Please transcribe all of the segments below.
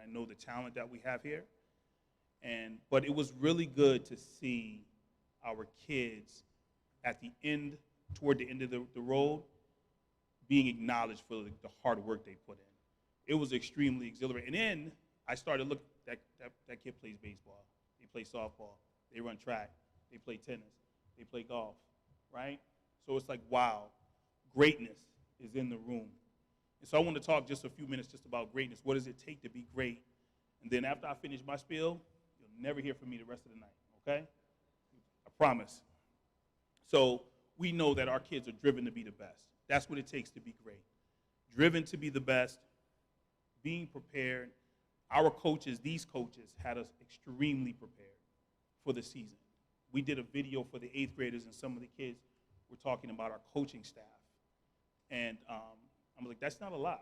I know the talent that we have here. But it was really good to see our kids at the end, toward the end of the road, being acknowledged for the hard work they put in. It was extremely exhilarating. And then I started looking, that kid plays baseball, they play softball, they run track, they play tennis, they play golf, right? So it's like, wow, greatness is in the room. And so I want to talk just a few minutes just about greatness. What does it take to be great? And then after I finish my spiel, you'll never hear from me the rest of the night, okay? I promise. So we know that our kids are driven to be the best. That's what it takes to be great. Driven to be the best, being prepared. Our coaches, these coaches, had us extremely prepared for the season. We did a video for the 8th graders, and some of the kids were talking about our coaching staff. And I'm like, that's not a lie.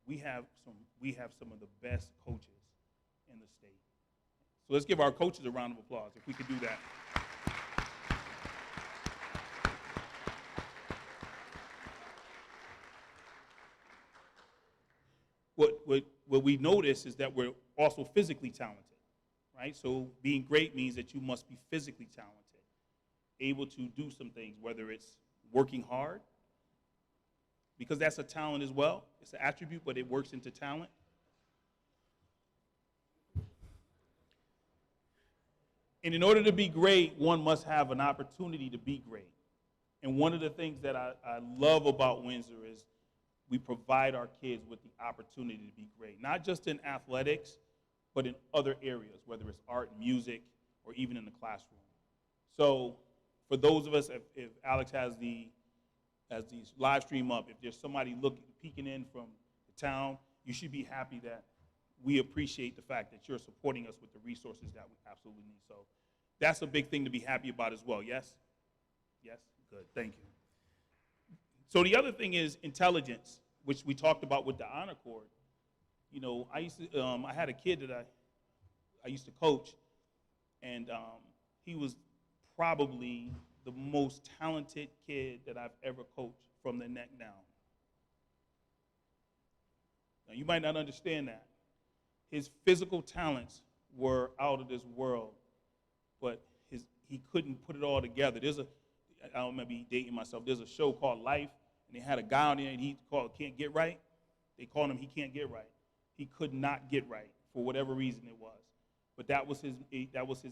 We have some of the best coaches in the state. So let's give our coaches a round of applause if we could do that. What we notice is that we're also physically talented, right? So being great means that you must be physically talented, able to do some things, whether it's working hard, because that's a talent as well. It's an attribute, but it works into talent. And in order to be great, one must have an opportunity to be great. And one of the things that I love about Windsor is we provide our kids with the opportunity to be great, not just in athletics, but in other areas, whether it's art, music, or even in the classroom. So for those of us, if Alex has the live stream up, if there's somebody peeking in from the town, you should be happy that we appreciate the fact that you're supporting us with the resources that we absolutely need. So that's a big thing to be happy about as well, yes? Yes? Good, thank you. So the other thing is intelligence, which we talked about with the honor cord. You know, I had a kid that I used to coach, and he was probably the most talented kid that I've ever coached from the neck down. Now, you might not understand that. His physical talents were out of this world, but he couldn't put it all together. I don't remember dating myself. There's a show called Life, and they had a guy on there, and he called Can't Get Right. They called him He Can't Get Right. He could not get right for whatever reason it was. But that was his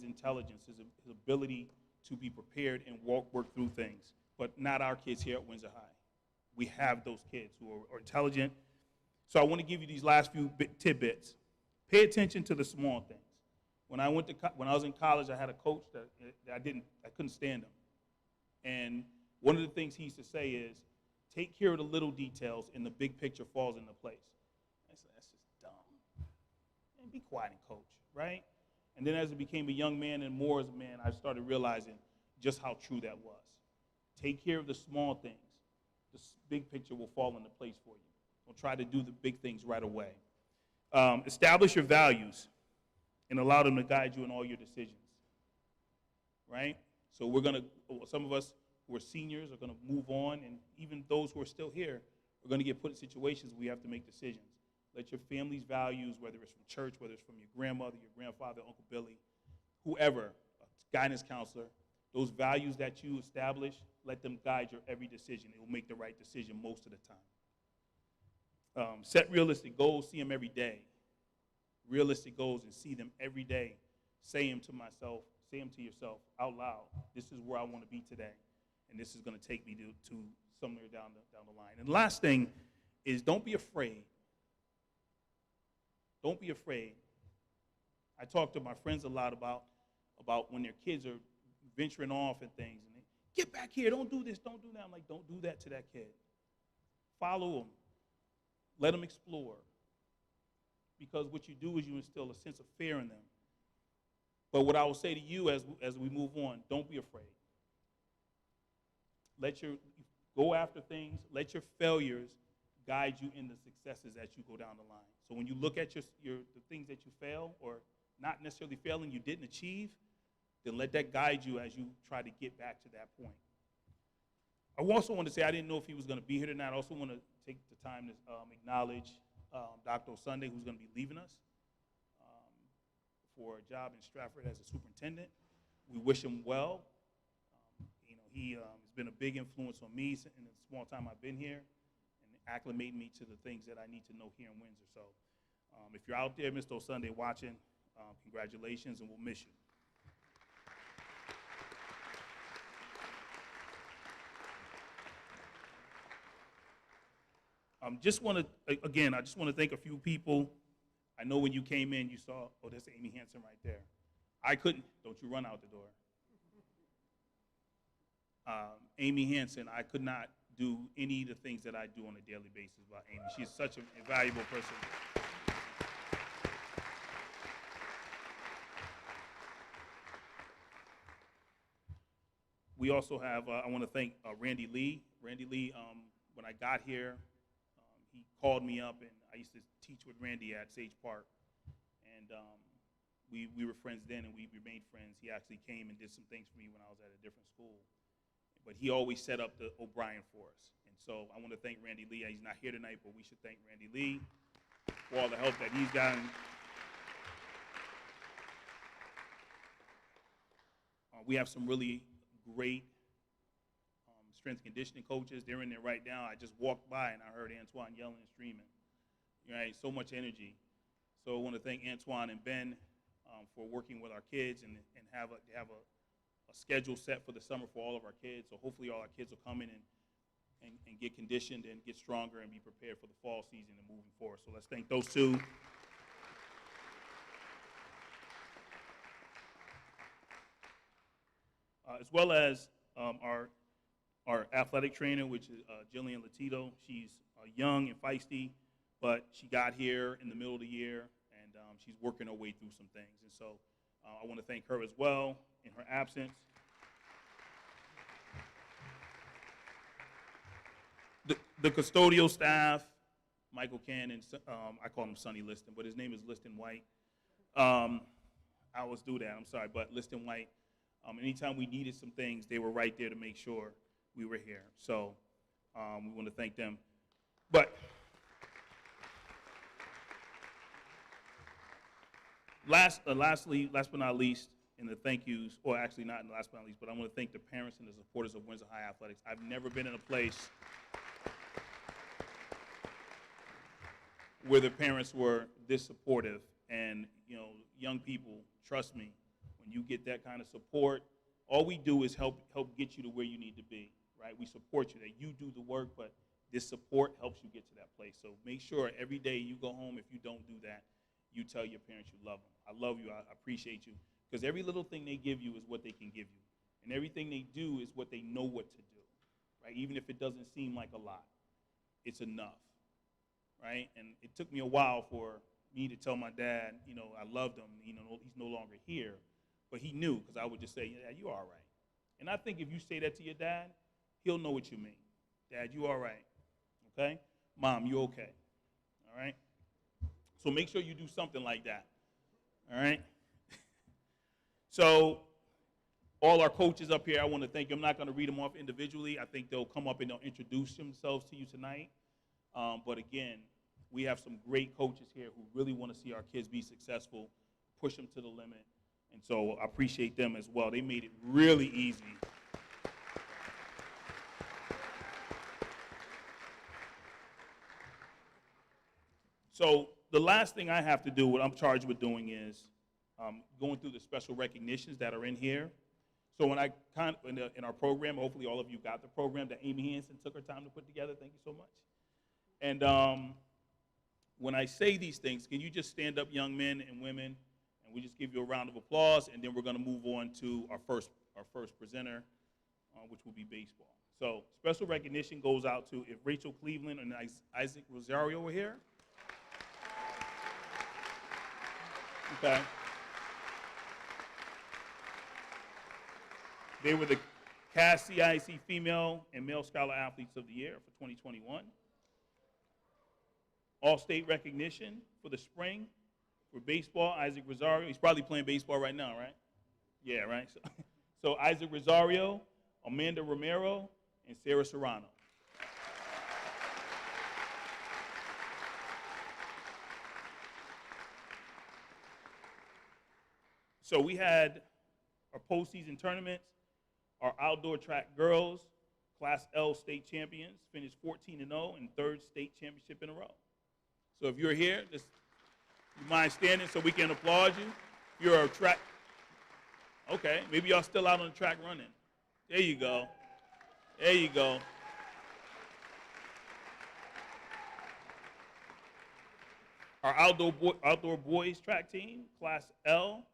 intelligence, his ability to be prepared and work through things. But not our kids here at Windsor High. We have those kids who are intelligent. So I want to give you these last few tidbits. Pay attention to the small things. When I was in college, I had a coach that I couldn't stand him. And one of the things he used to say is, take care of the little details and the big picture falls into place. I said, that's just dumb. And be quiet and coach, right? And then as I became a young man and more as a man, I started realizing just how true that was. Take care of the small things. The big picture will fall into place for you. Don't try to do the big things right away. Establish your values and allow them to guide you in all your decisions, right? So some of us who are seniors are going to move on, and even those who are still here are going to get put in situations where we have to make decisions. Let your family's values, whether it's from church, whether it's from your grandmother, your grandfather, Uncle Billy, whoever, a guidance counselor, those values that you establish, let them guide your every decision. It will make the right decision most of the time. Set realistic goals, see them every day. Realistic goals and see them every day. Say them to yourself out loud. This is where I want to be today, and this is going to take me to somewhere down the line. And the last thing is don't be afraid. Don't be afraid. I talk to my friends a lot about when their kids are venturing off and things, and they get back here, don't do this, don't do that. I'm like, don't do that to that kid. Follow them. Let them explore. Because what you do is you instill a sense of fear in them. But what I will say to you as we move on, don't be afraid. Go after things. Let your failures guide you in the successes as you go down the line. So when you look at the things that you fail, or not necessarily failing, you didn't achieve, then let that guide you as you try to get back to that point. I also want to say, I didn't know if he was going to be here tonight. I also want to take the time to acknowledge Dr. Sunday, who's going to be leaving us for a job in Stratford as a superintendent. We wish him well. He has been a big influence on me in the small time I've been here and acclimating me to the things that I need to know here in Windsor. So if you're out there, Mr. Sunday, watching, congratulations, and we'll miss you. I just want to thank a few people. I know when you came in, you saw, oh, that's Amy Hansen right there. I couldn't, don't you run out the door. Amy Hansen, I could not do any of the things that I do on a daily basis without Amy. She's such a valuable person. We also have, I want to thank Randy Lee. Randy Lee, when I got here, he called me up, and I used to teach with Randy at Sage Park. And we were friends then, and we remained friends. He actually came and did some things for me when I was at a different school. But he always set up the O'Brien for us. And so I want to thank Randy Lee. He's not here tonight, but we should thank Randy Lee for all the help that he's gotten. We have some really great strength and conditioning coaches. They're in there right now. I just walked by and I heard Antoine yelling and screaming. Right, so much energy. So I want to thank Antoine and Ben for working with our kids and have a schedule set for the summer for all of our kids. So hopefully all our kids will come in and get conditioned and get stronger and be prepared for the fall season and moving forward. So let's thank those two. As well as our athletic trainer, which is Jillian Latito. She's young and feisty, but she got here in the middle of the year, and she's working her way through some things. And so I want to thank her as well in her absence. The custodial staff, Michael Cannon, I call him Sonny Liston, but his name is Liston White. I always do that, I'm sorry, but Liston White, anytime we needed some things, they were right there to make sure we were here. So we want to thank them. But last but not least, in the thank yous, or actually not in the last but not least, but I want to thank the parents and the supporters of Windsor High Athletics. I've never been in a place where the parents were this supportive, and young people, trust me, when you get that kind of support, all we do is help get you to where you need to be, right? We support you, that you do the work, but this support helps you get to that place. So make sure every day you go home, if you don't do that, you tell your parents you love them. I love you, I appreciate you, because every little thing they give you is what they can give you, and everything they do is what they know what to do, right? Even if it doesn't seem like a lot, it's enough, right? And it took me a while for me to tell my dad, I loved him, he's no longer here. But he knew, because I would just say, yeah, you all right. And I think if you say that to your dad, he'll know what you mean. Dad, you all right, okay? Mom, you okay, all right? So make sure you do something like that, all right? So all our coaches up here, I want to thank you. I'm not going to read them off individually. I think they'll come up and they'll introduce themselves to you tonight. But again, we have some great coaches here who really want to see our kids be successful, push them to the limit. And so I appreciate them as well. They made it really easy. So the last thing I have to do, what I'm charged with doing is going through the special recognitions that are in here. So when in our program, hopefully all of you got the program that Amy Hansen took her time to put together. Thank you so much. And when I say these things, can you just stand up, young men and women? We just give you a round of applause, and then we're going to move on to our first presenter, which will be baseball. So special recognition goes out to, if Rachel Cleveland and Isaac Rosario were here. Okay. They were the CAS CIC Female and Male Scholar Athletes of the Year for 2021. All-state recognition for the spring. For baseball, Isaac Rosario. He's probably playing baseball right now, right? Yeah, right? So Isaac Rosario, Amanda Romero, and Sarah Serrano. So we had our postseason tournaments. Our outdoor track girls, Class L state champions, finished 14-0 and third state championship in a row. So if you're here, just you mind standing so we can applaud you? You're a track. Okay, maybe y'all still out on the track running. There you go. There you go. Our outdoor boys track team, Class L,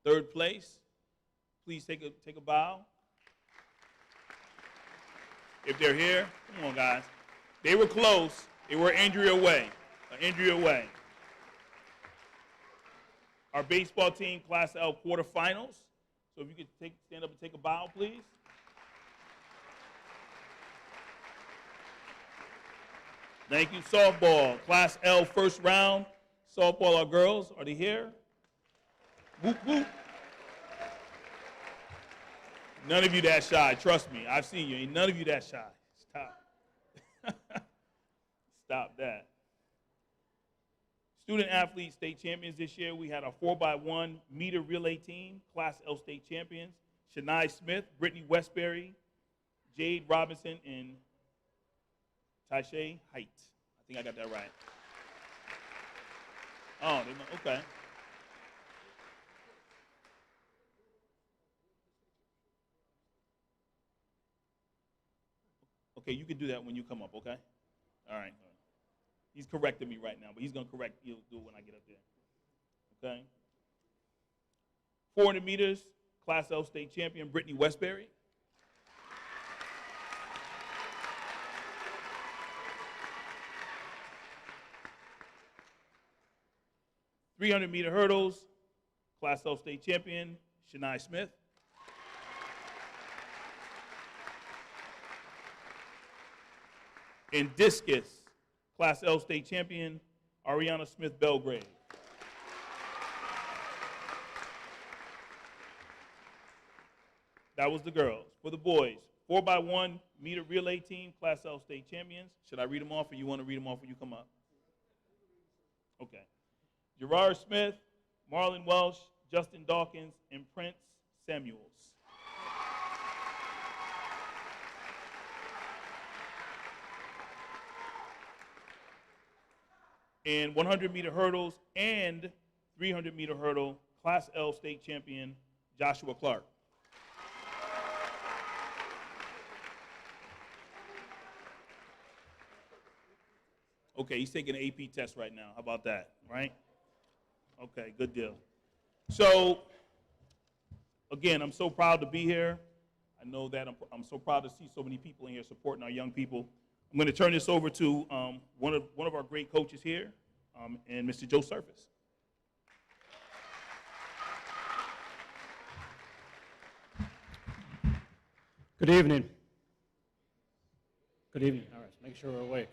third place. Please take a bow. If they're here, come on, guys. They were close. They were an injury away. Our baseball team, Class L quarterfinals. So if you could stand up and take a bow, please. Thank you. Softball, Class L first round. Softball, our girls, are they here? Whoop, whoop. None of you that shy, trust me. I've seen you. Ain't none of you that shy. Stop. Stop that. Student athlete state champions this year. We had a 4x1 meter relay team, Class L state champions. Shania Smith, Brittany Westbury, Jade Robinson, and Taisha Height. I think I got that right. Oh, okay. Okay, you can do that when you come up, okay? All right. He's correcting me right now, but he's going to correct, he'll do it when I get up there. Okay? 400 meters, Class L state champion, Brittany Westbury. .300-meter hurdles, Class L state champion, Shania Smith. In discus, Class L state champion, Ariana Smith Belgrave. That was the girls. For the boys, 4x1 meter relay team, Class L state champions. Should I read them off, or you want to read them off when you come up? Okay. Gerard Smith, Marlon Welsh, Justin Dawkins, and Prince Samuels. In 100-meter hurdles and 300-meter hurdle, Class L state champion, Joshua Clark. Okay, he's taking an AP test right now. How about that, right? Okay, good deal. So, again, I'm so proud to be here. I know that I'm so proud to see so many people in here supporting our young people. I'm going to turn this over to one of our great coaches here, and Mr. Joe Surface. Good evening. Good evening. All right, make sure we're awake.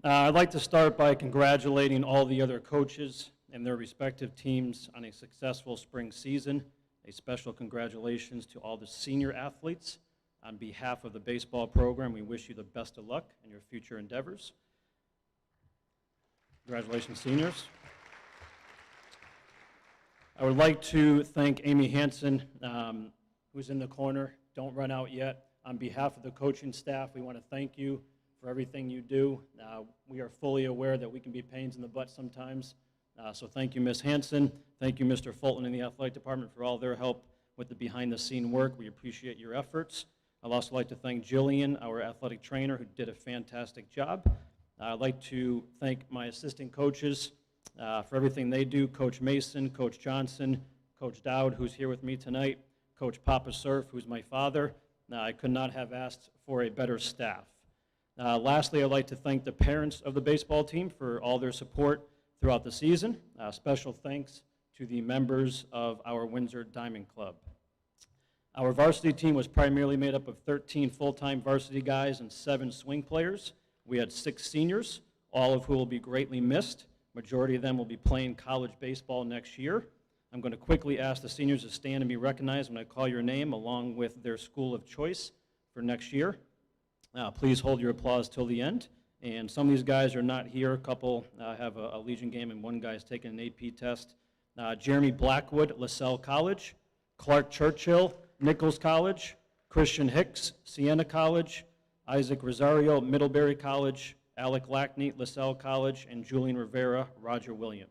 I'd like to start by congratulating all the other coaches and their respective teams on a successful spring season. A special congratulations to all the senior athletes. On behalf of the baseball program, we wish you the best of luck in your future endeavors. Congratulations, seniors. I would like to thank Amy Hansen, who's in the corner. Don't run out yet. On behalf of the coaching staff, we want to thank you for everything you do. We are fully aware that we can be pains in the butt sometimes. So thank you, Ms. Hansen. Thank you, Mr. Fulton and the athletic department for all their help with the behind-the-scene work. We appreciate your efforts. I'd also like to thank Jillian, our athletic trainer, who did a fantastic job. I'd like to thank my assistant coaches for everything they do, Coach Mason, Coach Johnson, Coach Dowd, who's here with me tonight, Coach Papa Surf, who's my father. I could not have asked for a better staff. Lastly, I'd like to thank the parents of the baseball team for all their support throughout the season. Special thanks to the members of our Windsor Diamond Club. Our varsity team was primarily made up of 13 full-time varsity guys and 7 swing players. We had 6 seniors, all of who will be greatly missed. Majority of them will be playing college baseball next year. I'm going to quickly ask the seniors to stand and be recognized when I call your name, along with their school of choice for next year. Please hold your applause till the end. And some of these guys are not here. A couple have a Legion game, and one guy's taking an AP test. Jeremy Blackwood, LaSalle College, Clark Churchill, Nichols College, Christian Hicks, Siena College, Isaac Rosario, Middlebury College, Alec Lackney, LaSalle College, and Julian Rivera, Roger Williams.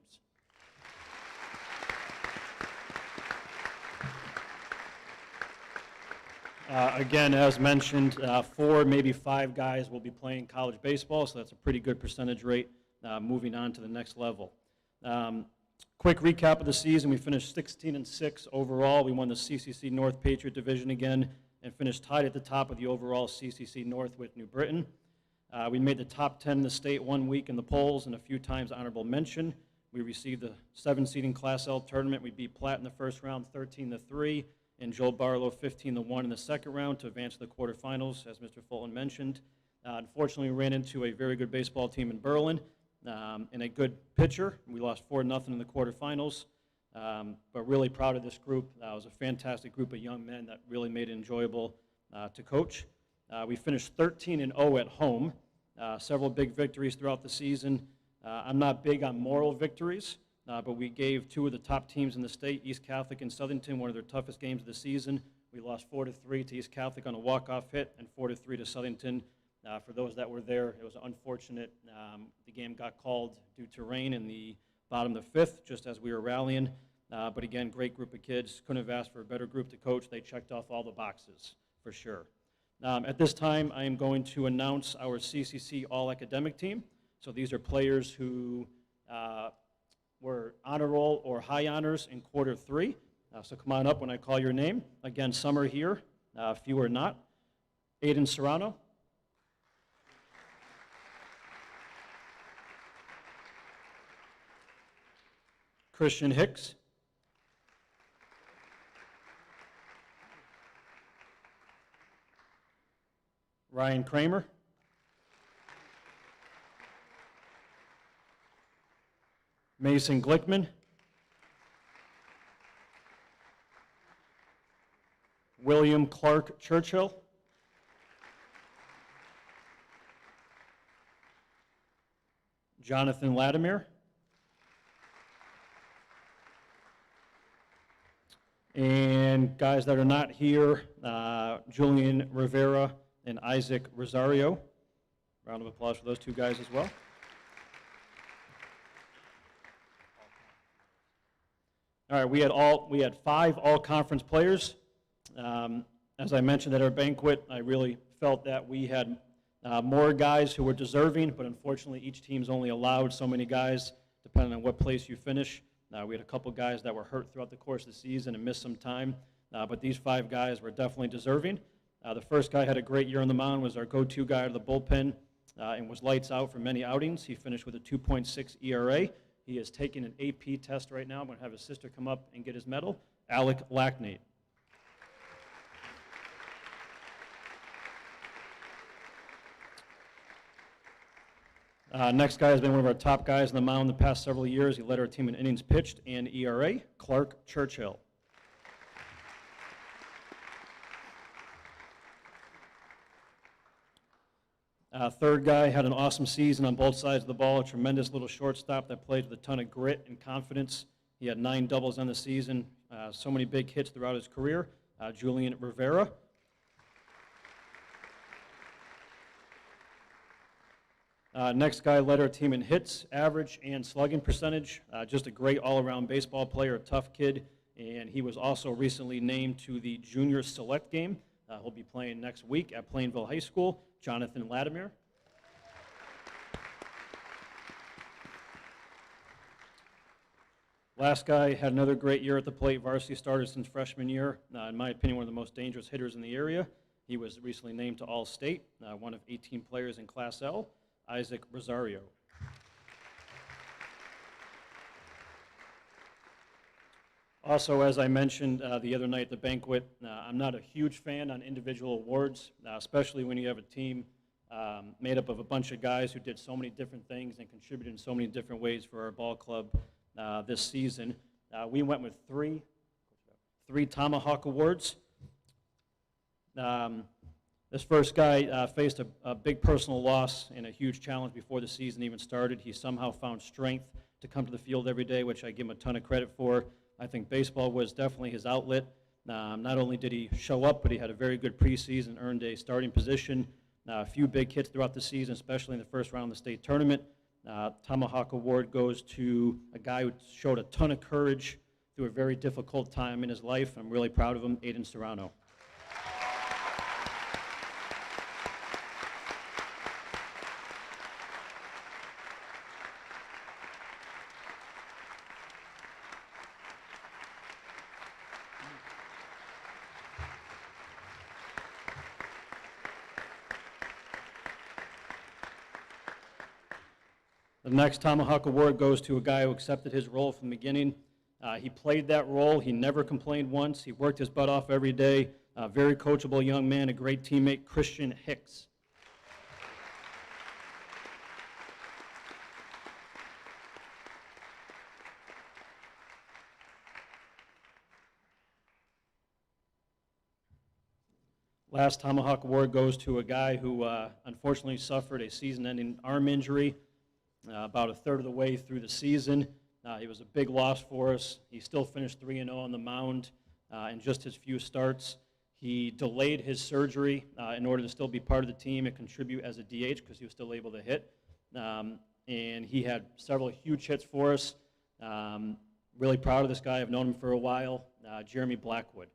Again, as mentioned, 4, maybe 5 guys will be playing college baseball, so that's a pretty good percentage rate moving on to the next level. Quick recap of the season. We finished 16-6 overall. We won the CCC North Patriot Division again and finished tied at the top of the overall CCC North with New Britain. We made the top 10 in the state 1 week in the polls and a few times honorable mention. We received the 7-seeding Class L tournament. We beat Platt in the first round 13-3 and Joel Barlow 15-1 in the second round to advance to the quarterfinals, as Mr. Fulton mentioned. Unfortunately, we ran into a very good baseball team in Berlin and a good pitcher. We lost 4-0 in the quarterfinals, but really proud of this group. It was a fantastic group of young men that really made it enjoyable to coach. We finished 13-0 at home, several big victories throughout the season. I'm not big on moral victories, but we gave 2 of the top teams in the state, East Catholic and Southington, one of their toughest games of the season. We lost 4-3 to East Catholic on a walk-off hit and 4-3 to Southington. For those that were there, it was unfortunate. The game got called due to rain in the bottom of the 5th, just as we were rallying. But again, great group of kids. Couldn't have asked for a better group to coach. They checked off all the boxes, for sure. At this time, I am going to announce our CCC All-Academic Team. So these are players who were honor roll or high honors in quarter 3. So come on up when I call your name. Again, some are here, few are not. Aiden Serrano. Christian Hicks. Ryan Kramer. Mason Glickman. William Clark Churchill. Jonathan Latimer. And guys that are not here, Julian Rivera and Isaac Rosario. Round of applause for those 2 guys as well. All right, we had 5 all-conference players. As I mentioned at our banquet, I really felt that we had more guys who were deserving, but unfortunately each team's only allowed so many guys, depending on what place you finish. We had a couple guys that were hurt throughout the course of the season and missed some time, but these 5 guys were definitely deserving. The first guy had a great year on the mound, was our go-to guy out of the bullpen, and was lights out for many outings. He finished with a 2.6 ERA. He is taking an AP test right now. I'm going to have his sister come up and get his medal. Alec Lackney. Next guy has been one of our top guys on the mound the past several years. He led our team in innings pitched and ERA, Clark Churchill. Third guy had an awesome season on both sides of the ball, a tremendous little shortstop that played with a ton of grit and confidence. He had 9 doubles on the season, so many big hits throughout his career, Julian Rivera. Next guy led our team in hits, average, and slugging percentage. Just a great all-around baseball player, a tough kid, and he was also recently named to the Junior Select game. He'll be playing next week at Plainville High School, Jonathan Latimer. Last guy had another great year at the plate, varsity starter since freshman year. In my opinion, one of the most dangerous hitters in the area. He was recently named to All-State, one of 18 players in Class L, Isaac Rosario. Also, as I mentioned the other night at the banquet, I'm not a huge fan on individual awards, especially when you have a team made up of a bunch of guys who did so many different things and contributed in so many different ways for our ball club this season. We went with three Tomahawk Awards. This first guy faced a big personal loss and a huge challenge before the season even started. He somehow found strength to come to the field every day, which I give him a ton of credit for. I think baseball was definitely his outlet. Not only did he show up, but he had a very good preseason, earned a starting position, a few big hits throughout the season, especially in the first round of the state tournament. Tomahawk Award goes to a guy who showed a ton of courage through a very difficult time in his life. I'm really proud of him, Aiden Serrano. The next Tomahawk Award goes to a guy who accepted his role from the beginning. He played that role. He never complained once. He worked his butt off every day. A very coachable young man, a great teammate, Christian Hicks. Last Tomahawk Award goes to a guy who unfortunately suffered a season-ending arm injury about a third of the way through the season. He was a big loss for us. He still finished 3-0 on the mound in just his few starts. He delayed his surgery in order to still be part of the team and contribute as a DH because he was still able to hit. And he had several huge hits for us. Really proud of this guy. I've known him for a while, Jeremy Blackwood.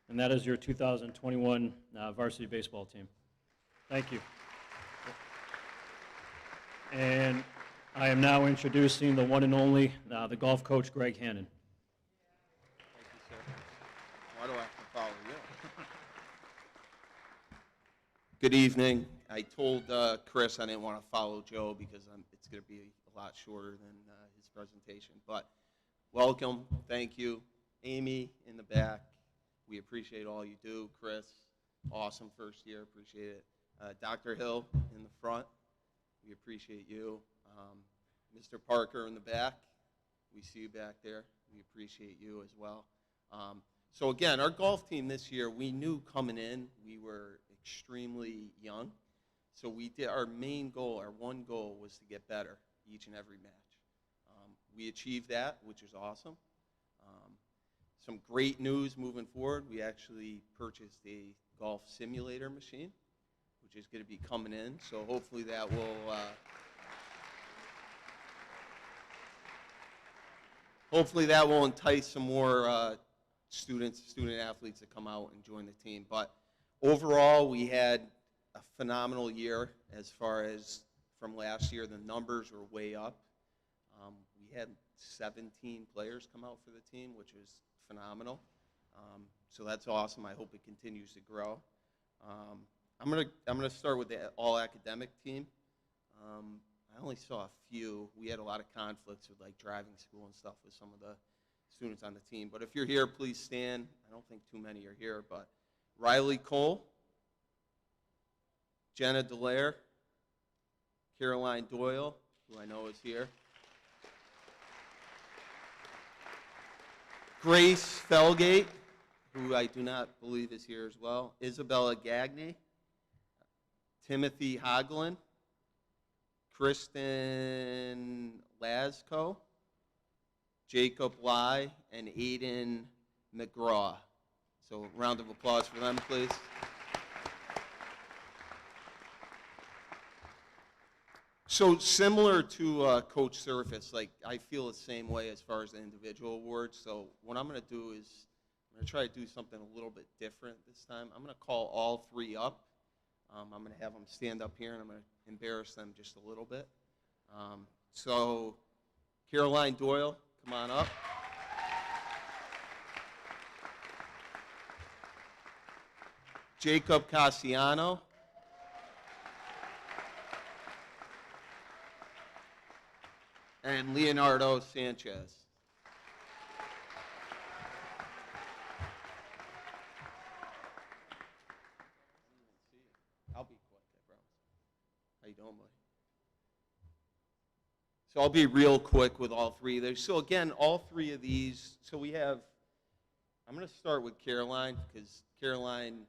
And that is your 2021 varsity baseball team. Thank you. And I am now introducing the one and only, the golf coach, Greg Hannon. Thank you, sir. Why do I have to follow you? Good evening. I told Chris I didn't want to follow Joe because it's going to be a lot shorter than his presentation. But welcome. Thank you. Amy in the back. We appreciate all you do. Chris, awesome first year. Appreciate it. Dr. Hill in the front. We appreciate you. Mr. Parker in the back. We see you back there. We appreciate you as well. So again, our golf team this year, we knew coming in we were extremely young. So we did our main goal, our one goal was to get better each and every match. We achieved that, which is awesome. Some great news moving forward. We actually purchased a golf simulator machine, which is going to be coming in. So hopefully that will entice some more student athletes to come out and join the team. But overall, we had a phenomenal year as far as from last year. The numbers were way up. We had 17 players come out for the team, which was phenomenal. So that's awesome. I hope it continues to grow. I'm gonna start with the all academic team. I only saw a few. We had a lot of conflicts with like driving school and stuff with some of the students on the team. But if you're here, please stand. I don't think too many are here, but Riley Cole, Jenna Delaire, Caroline Doyle, who I know is here, Grace Felgate, who I do not believe is here as well, Isabella Gagne, Timothy Hoglin, Kristen Lasco, Jacob Lai, and Aiden McGraw. So a round of applause for them, please. So similar to Coach Surface, like I feel the same way as far as the individual awards. So what I'm going to do is I'm going to try to do something a little bit different this time. I'm going to call all three up. I'm going to have them stand up here, and I'm going to embarrass them just a little bit. So Caroline Doyle, come on up. Jacob Cassiano. And Leonardo Sanchez. I'll be quick, I promise. How you doing, buddy? So I'll be real quick with all three. So again, all three of these, so we have, I'm going to start with Caroline because Caroline,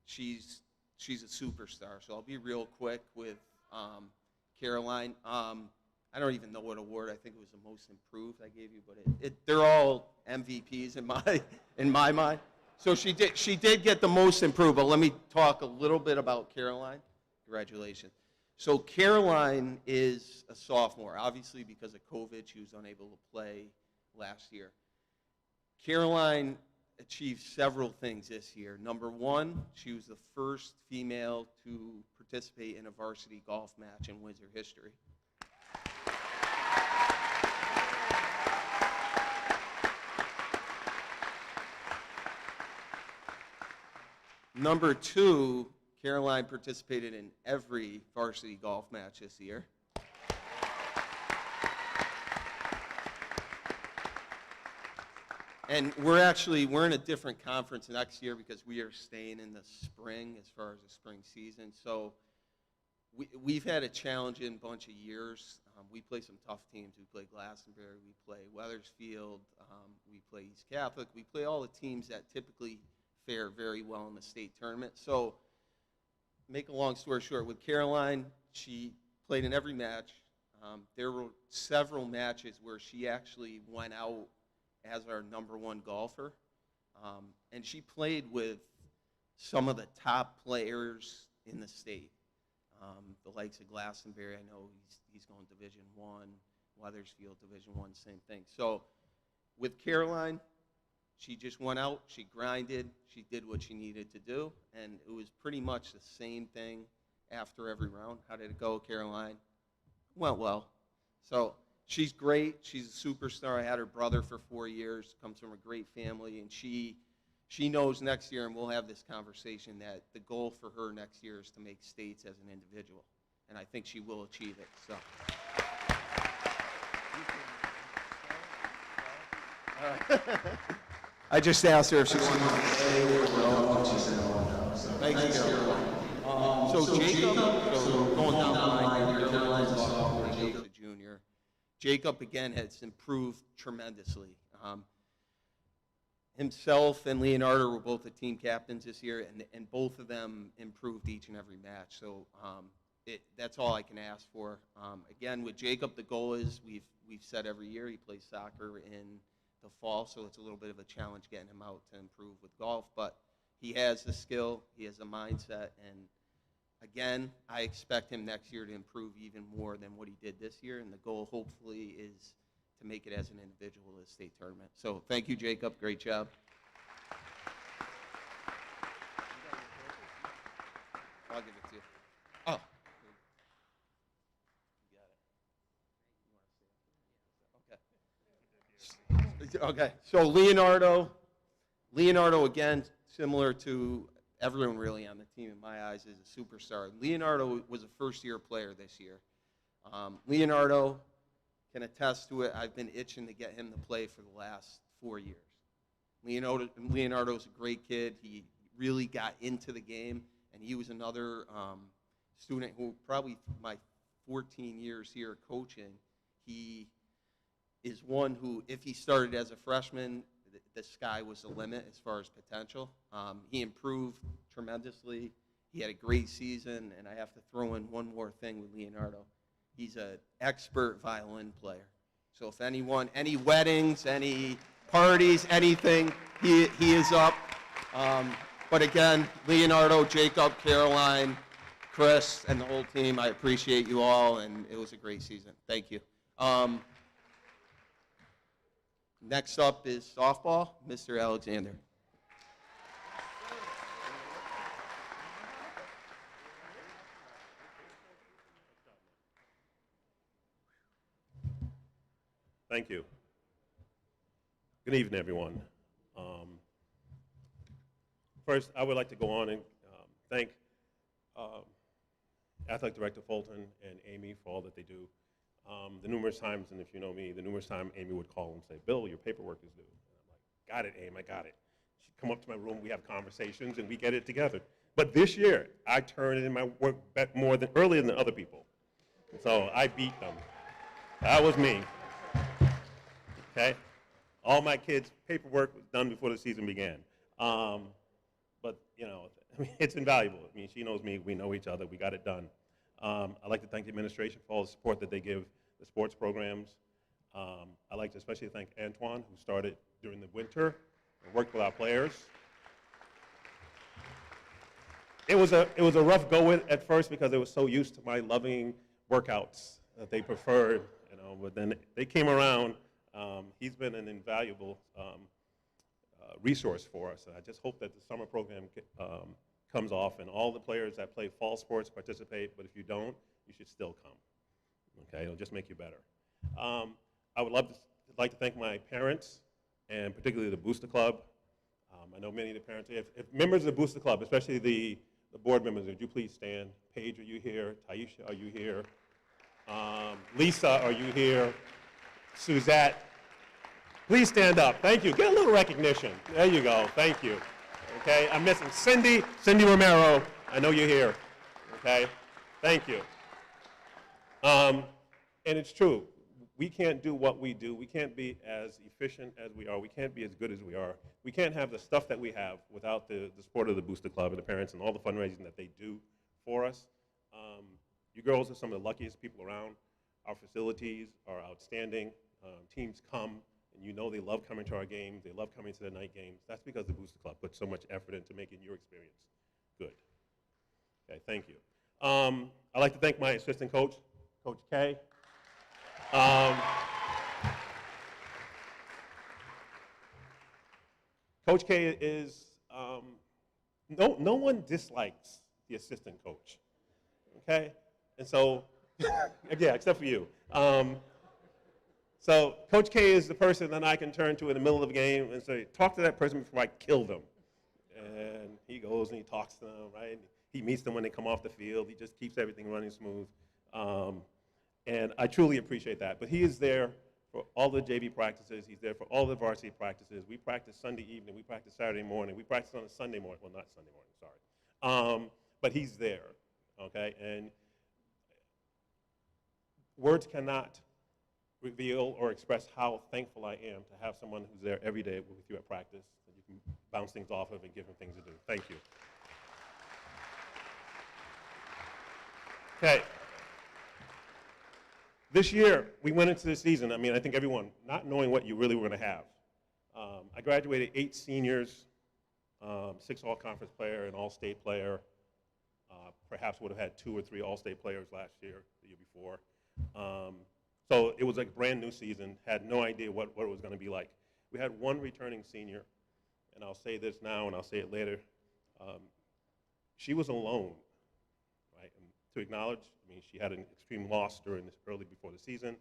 she's a superstar. So I'll be real quick with Caroline. I don't even know what award. I think it was the most improved I gave you, but they're all MVPs in my mind. So she did get the most improved. But let me talk a little bit about Caroline. Congratulations. So Caroline is a sophomore. Obviously, because of COVID, she was unable to play last year. Caroline achieved several things this year. Number one, she was the first female to participate in a varsity golf match in Windsor history. Number two, Caroline participated in every varsity golf match this year. And we're in a different conference next year because we are staying in the spring as far as the spring season. So we've had a challenging bunch of years. We play some tough teams. We play Glastonbury, we play Weathersfield, we play East Catholic. We play all the teams that typically fare very well in the state tournament. So make a long story short, with Caroline, she played in every match. There were several matches where she actually went out as our number one golfer. And she played with some of the top players in the state. The likes of Glastonbury, I know he's going Division I, Weathersfield, Division I, same thing. So with Caroline, she just went out, she grinded, she did what she needed to do, and it was pretty much the same thing after every round. How did it go, Caroline? Went well. So she's great. She's a superstar. I had her brother for 4 years, comes from a great family, and she knows next year, and we'll have this conversation, that the goal for her next year is to make states as an individual, and I think she will achieve it. So. I just asked her if she wanted to stay or no. She said no. Thank you, Caroline. So Jacob, going down the line here, Caroline's a sophomore, Jacob's a junior. Jacob, again, has improved tremendously. Himself and Leonardo were both the team captains this year, and both of them improved each and every match. So that's all I can ask for. Again, with Jacob, the goal is we've said every year he plays soccer in the fall, so it's a little bit of a challenge getting him out to improve with golf. But he has the skill, he has the mindset, and again, I expect him next year to improve even more than what he did this year. And the goal, hopefully, is to make it as an individual at the state tournament. So thank you, Jacob. Great job. I'll give it to you. Oh. You got it. Okay. So Leonardo, again, similar to everyone really on the team in my eyes, is a superstar. Leonardo was a first-year player this year. Leonardo can attest to it. I've been itching to get him to play for the last 4 years. Leonardo's a great kid. He really got into the game, and he was another student who probably my 14 years here coaching, he is one who, if he started as a freshman, the sky was the limit as far as potential. He improved tremendously. He had a great season, and I have to throw in one more thing with Leonardo. He's an expert violin player. So if anyone, any weddings, any parties, anything, he is up. But again, Leonardo, Jacob, Caroline, Chris, and the whole team, I appreciate you all, and it was a great season. Thank you. Next up is softball, Mr. Alexander. Thank you. Good evening, everyone. First, I would like to go on and thank Athletic Director Fulton and Amy for all that they do. The numerous times, and if you know me, the numerous time Amy would call and say, "Bill, your paperwork is due." And I'm like, "Got it, Amy, I got it." She'd come up to my room, we have conversations, and we get it together. But this year, I turned in my work back earlier than other people. So I beat them. That was me. Okay? All my kids' paperwork was done before the season began. But, I mean, it's invaluable. I mean, she knows me. We know each other. We got it done. I'd like to thank the administration for all the support that they give the sports programs. I'd like to especially thank Antoine, who started during the winter and worked with our players. It was a rough go at first because they were so used to my loving workouts that they preferred, but then they came around. He's been an invaluable resource for us, and I just hope that the summer program comes off and all the players that play fall sports participate, but if you don't, you should still come. Okay, it'll just make you better. I would like to thank my parents, and particularly the Booster Club. I know many of the parents, if members of the Booster Club, especially the board members, would you please stand? Paige, are you here? Taisha, are you here? Lisa, are you here? Suzette, please stand up. Thank you. Get a little recognition. There you go. Thank you. Okay, I'm missing Cindy Romero. I know you're here. Okay, thank you. And it's true. We can't do what we do. We can't be as efficient as we are. We can't be as good as we are. We can't have the stuff that we have without the support of the Booster Club and the parents and all the fundraising that they do for us. You girls are some of the luckiest people around. Our facilities are outstanding. Teams come, and they love coming to our games. They love coming to the night games. That's because the Booster Club puts so much effort into making your experience good. Okay, thank you. I'd like to thank my assistant coach, Coach K. Coach K is, no one dislikes the assistant coach, okay? And so, yeah, except for you. So Coach K is the person that I can turn to in the middle of a game and say, talk to that person before I kill them. And he goes and he talks to them, right? He meets them when they come off the field. He just keeps everything running smooth. And I truly appreciate that. But he is there for all the JV practices. He's there for all the varsity practices. We practice Sunday evening. We practice Saturday morning. We practice on a Sunday morning. Well, not Sunday morning, sorry. But he's there, okay? And words cannot reveal or express how thankful I am to have someone who's there every day with you at practice that you can bounce things off of and give them things to do. Thank you. Okay. This year, we went into the season, I think everyone, not knowing what you really were going to have. I graduated 8 seniors, 6 all-conference player, an all-state player. Perhaps would have had 2 or 3 all-state players last year, the year before. So it was like a brand new season, had no idea what it was going to be like. We had 1 returning senior, and I'll say this now and I'll say it later. She was alone, right? And to acknowledge, she had an extreme loss early before the season,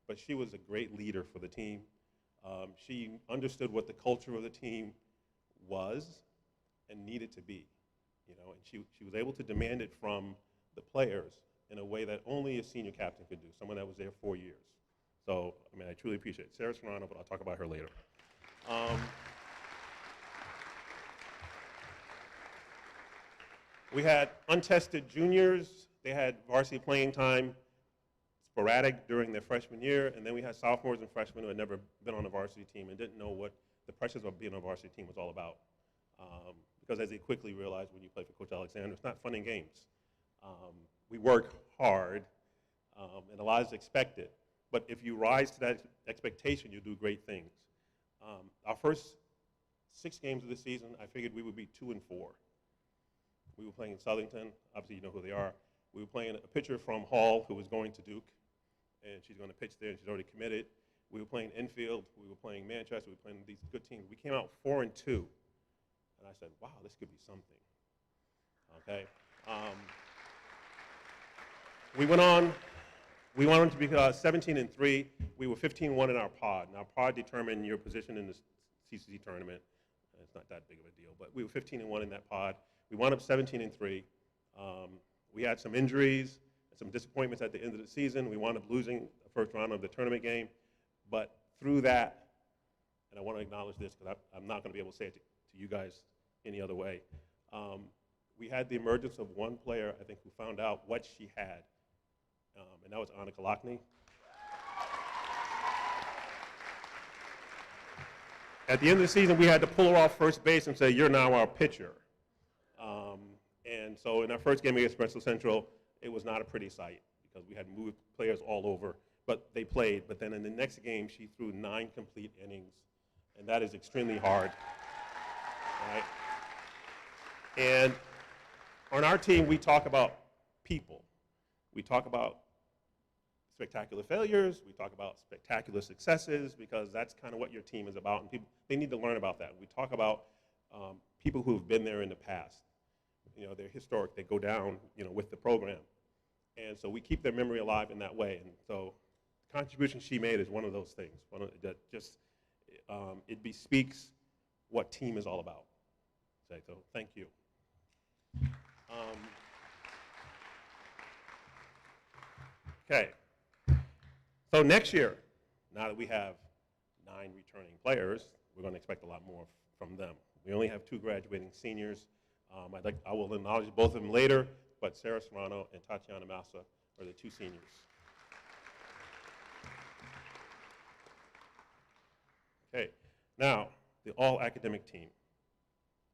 but she was a great leader for the team. She understood what the culture of the team was and needed to be, and she was able to demand it from the players in a way that only a senior captain could do, someone that was there 4 years. So, I truly appreciate it. Sarah Serrano, but I'll talk about her later. We had untested juniors. They had varsity playing time, sporadic during their freshman year, and then we had sophomores and freshmen who had never been on a varsity team and didn't know what the pressures of being on a varsity team was all about. Because as they quickly realized when you play for Coach Alexander, it's not fun and games. We work hard, and a lot is expected. But if you rise to that expectation, you do great things. Our first 6 games of the season, I figured we would be 2-4. We were playing in Southington. Obviously, you know who they are. We were playing a pitcher from Hall who was going to Duke, and she's going to pitch there, and she's already committed. We were playing Enfield. We were playing Manchester. We were playing these good teams. We came out 4-2, and I said, wow, this could be something. Okay. We went on to be 17-3. We were 15-1 in our pod. Now, pod determined your position in the CCC tournament. It's not that big of a deal, but we were 15-1 in that pod. We wound up 17-3. We had some injuries and some disappointments at the end of the season. We wound up losing the first round of the tournament game. But through that, and I want to acknowledge this because I'm not going to be able to say it to you guys any other way, we had the emergence of one player, I think, who found out what she had, and that was Anna Kalakny. At the end of the season, we had to pull her off first base and say, "You're now our pitcher." And so in our first game against Bristol Central, it was not a pretty sight because we had moved players all over, but they played. But then in the next game, she threw 9 complete innings, and that is extremely hard. Right? And on our team, we talk about people. We talk about spectacular failures. We talk about spectacular successes because that's kind of what your team is about, and people, they need to learn about that. We talk about people who have been there in the past. You know, they're historic. They go down, you know, with the program. And so we keep their memory alive in that way. And so the contribution she made is one of those things. That just, it bespeaks what team is all about. So thank you. Okay. So next year, now that we have 9 returning players, we're going to expect a lot more from them. We only have 2 graduating seniors. I will acknowledge both of them later, but Sarah Serrano and Tatiana Massa are the 2 seniors. Okay, now the all-academic team.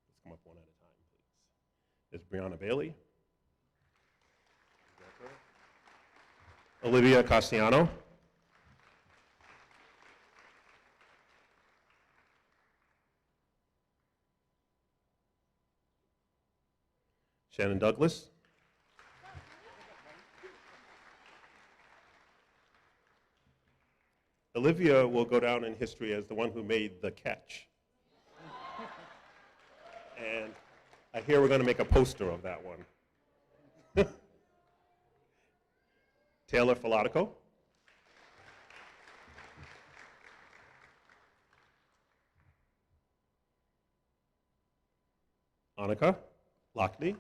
Let's come up one at a time, please. There's Brianna Bailey, Olivia Castellano, Shannon Douglas, Olivia will go down in history as the one who made the catch. And I hear we're going to make a poster of that one. Taylor Filatico, Annika Lockney,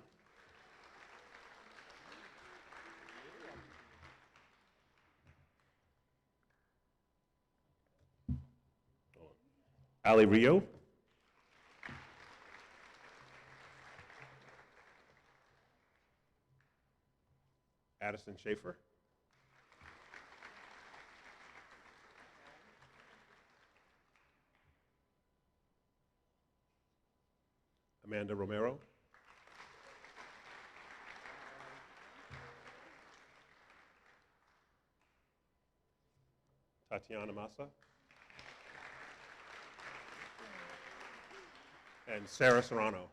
Ali Rio, Addison Schaefer, Amanda Romero, Tatiana Massa, and Sarah Serrano.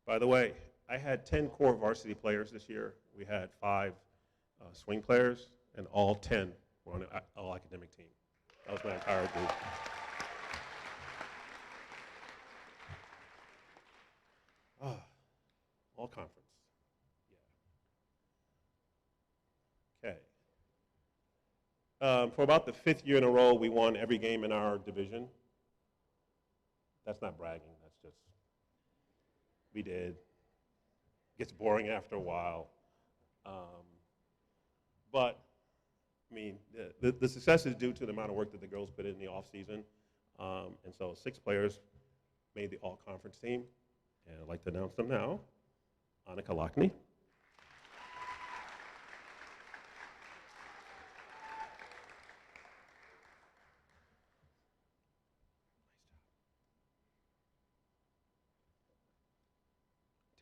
By the way, I had 10 core varsity players this year. We had 5 swing players, and all 10 were on an all-academic team. That was my entire group. All conference. Yeah. Okay. For about the 5th year in a row, we won every game in our division. That's not bragging. That's just, we did. Gets boring after a while. But, I mean, the success is due to the amount of work that the girls put in the off-season. And so 6 players made the all-conference team. And I'd like to announce them now. Annika Lockney.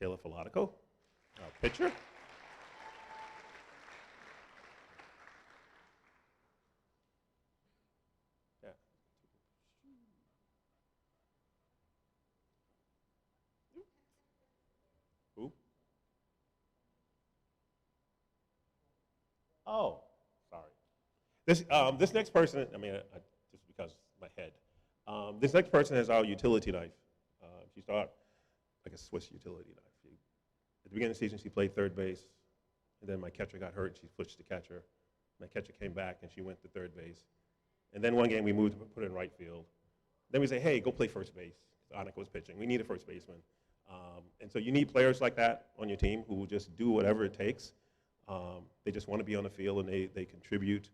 Taylor Filatico, our pitcher. Yeah. Who? Oh, sorry. This next person, I mean, just because my head. This next person is our utility knife. She started like a Swiss utility knife. At the beginning of the season, she played third base, and then my catcher got hurt, and she switched to catcher. My catcher came back, and she went to third base. And then one game, we moved to put her in right field. Then we say, hey, go play first base. Annika was pitching. We need a first baseman. And so you need players like that on your team who will just do whatever it takes. They just want to be on the field, and they contribute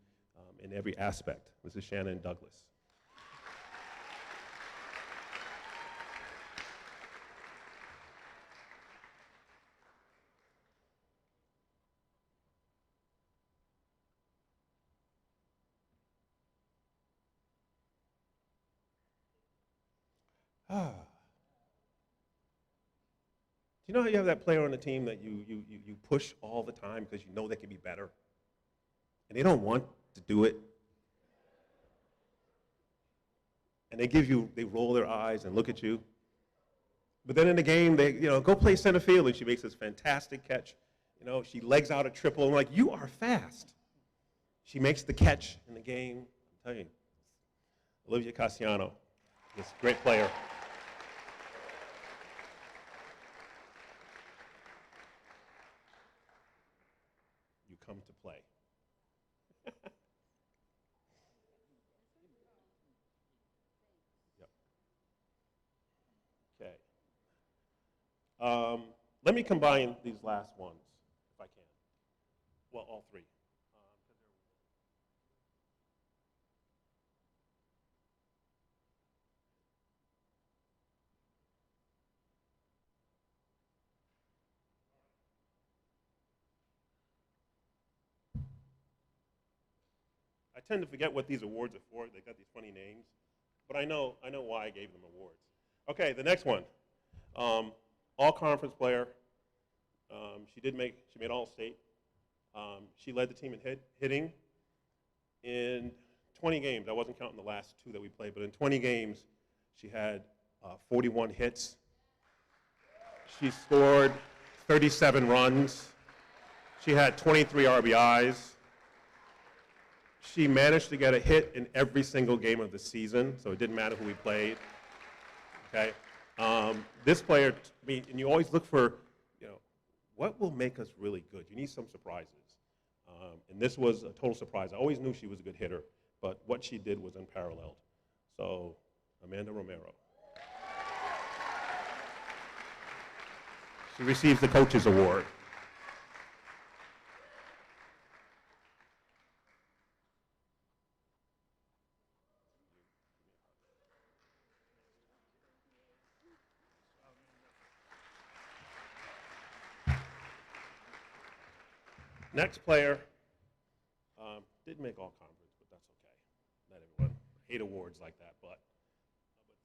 in every aspect. This is Shannon Douglas. Do you know how you have that player on the team that you push all the time because you know they can be better? And they don't want to do it. And they roll their eyes and look at you. But then in the game, they, go play center field, and she makes this fantastic catch. She legs out a triple, and I'm like, you are fast. She makes the catch in the game. I'm telling you, Olivia Cassiano, this great player. You come to play. Yep. Okay. Let me combine these last ones, if I can. Well, all three. I tend to forget what these awards are for. They got these funny names, but I know why I gave them awards. Okay, the next one, all conference player. She made all state. She led the team in hitting in 20 games. I wasn't counting the last 2 that we played, but in 20 games, she had 41 hits. She scored 37 runs. She had 23 RBIs. She managed to get a hit in every single game of the season, so it didn't matter who we played. Okay, this player, and you always look for, what will make us really good? You need some surprises, and this was a total surprise. I always knew she was a good hitter, but what she did was unparalleled. So, Amanda Romero. She receives the Coaches Award. Next player didn't make all conference, but that's okay. Not everyone. I hate awards like that, but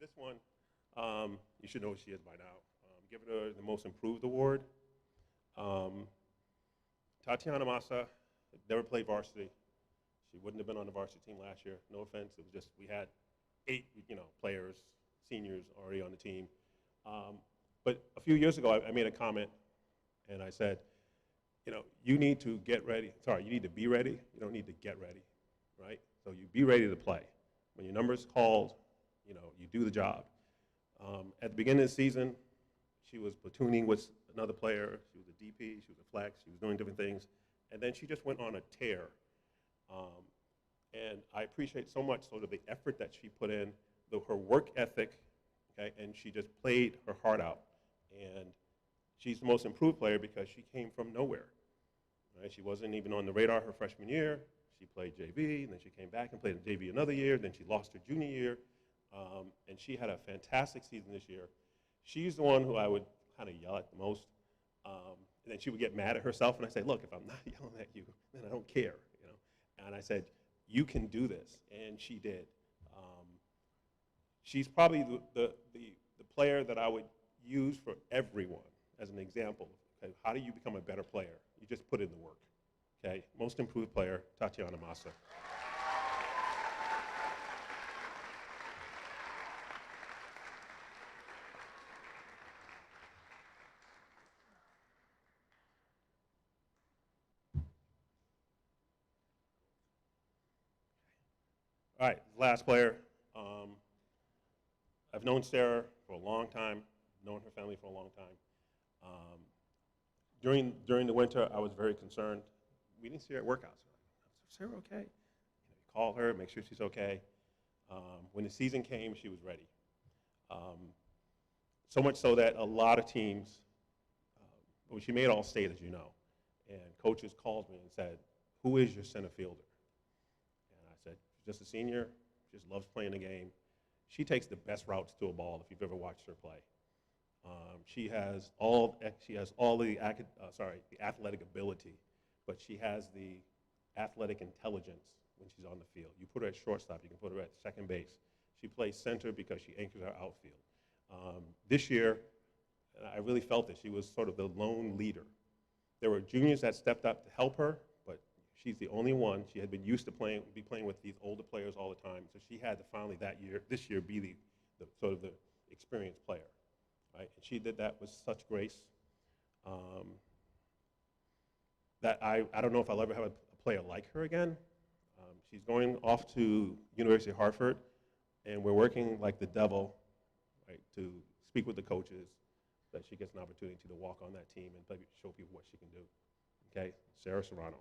this one, you should know what she is by now. Giving her the Most Improved Award. Tatiana Massa never played varsity. She wouldn't have been on the varsity team last year. No offense. It was just we had 8, players, seniors already on the team. But a few years ago, I made a comment, and I said, you need to get ready. Sorry, you need to be ready. You don't need to get ready, right? So you be ready to play. When your number's called, you do the job. At the beginning of the season, she was platooning with another player. She was a DP. She was a flex. She was doing different things. And then she just went on a tear. And I appreciate so much sort of the effort that she put in, her work ethic, okay, and she just played her heart out. And she's the most improved player because she came from nowhere. Right? She wasn't even on the radar her freshman year. She played JV, and then she came back and played JV another year. Then she lost her junior year, and she had a fantastic season this year. She's the one who I would kind of yell at the most, and then she would get mad at herself, and I say, look, if I'm not yelling at you, then I don't care. And I said, you can do this, and she did. She's probably the player that I would use for everyone as an example. Okay? How do you become a better player? You just put in the work. Okay? Most improved player, Tatiana Massa. All right, last player. I've known Sarah for a long time, known her family for a long time. During the winter, I was very concerned. We didn't see her at workouts. Is Sarah okay? You call her, make sure she's okay. When the season came, she was ready. So much so that a lot of teams, well, she made All-State, as you know, and coaches called me and said, who is your center fielder? And I said, she's just a senior, she just loves playing the game. She takes the best routes to a ball if you've ever watched her play. She has all the athletic ability, but she has the athletic intelligence when she's on the field. You put her at shortstop, you can put her at second base. She plays center because she anchors our outfield. This year, I really felt that she was sort of the lone leader. There were juniors that stepped up to help her, but she's the only one. She had been used to playing with these older players all the time, so she had to finally this year, be the sort of the experienced player, right? And she did that with such grace that I don't know if I'll ever have a player like her again. She's going off to University of Hartford, and we're working like the devil, right, to speak with the coaches that she gets an opportunity to walk on that team and show people what she can do. Okay, Sarah Serrano.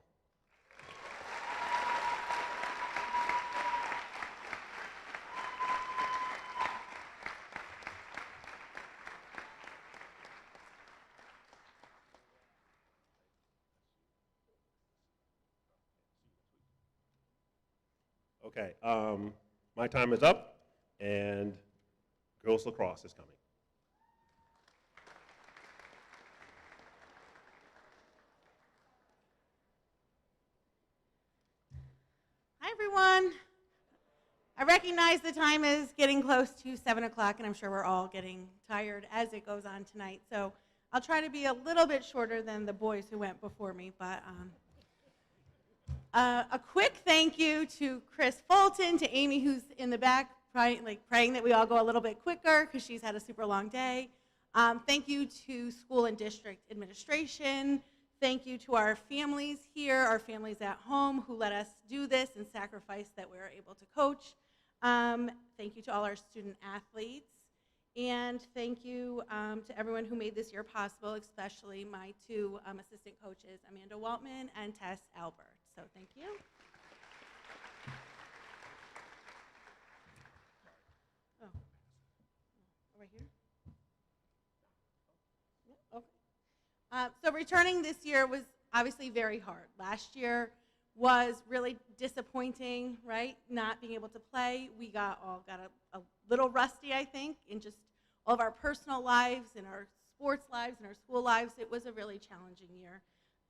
Okay, my time is up, and girls lacrosse is coming. Hi, everyone. I recognize the time is getting close to 7 o'clock, and I'm sure we're all getting tired as it goes on tonight. So I'll try to be a little bit shorter than the boys who went before me. But a quick thank you to Chris Fulton, to Amy, who's in the back, praying that we all go a little bit quicker because she's had a super long day. Thank you to school and district administration. Thank you to our families here, our families at home who let us do this and sacrifice that we were able to coach. Thank you to all our student athletes. And thank you to everyone who made this year possible, especially my two assistant coaches, Amanda Waltman and Tess Albert. So thank you. Oh, right here? Yeah, okay. So returning this year was obviously very hard. Last year was really disappointing, right? Not being able to play. We got a little rusty, I think, in just all of our personal lives, in our sports lives, in our school lives. It was a really challenging year.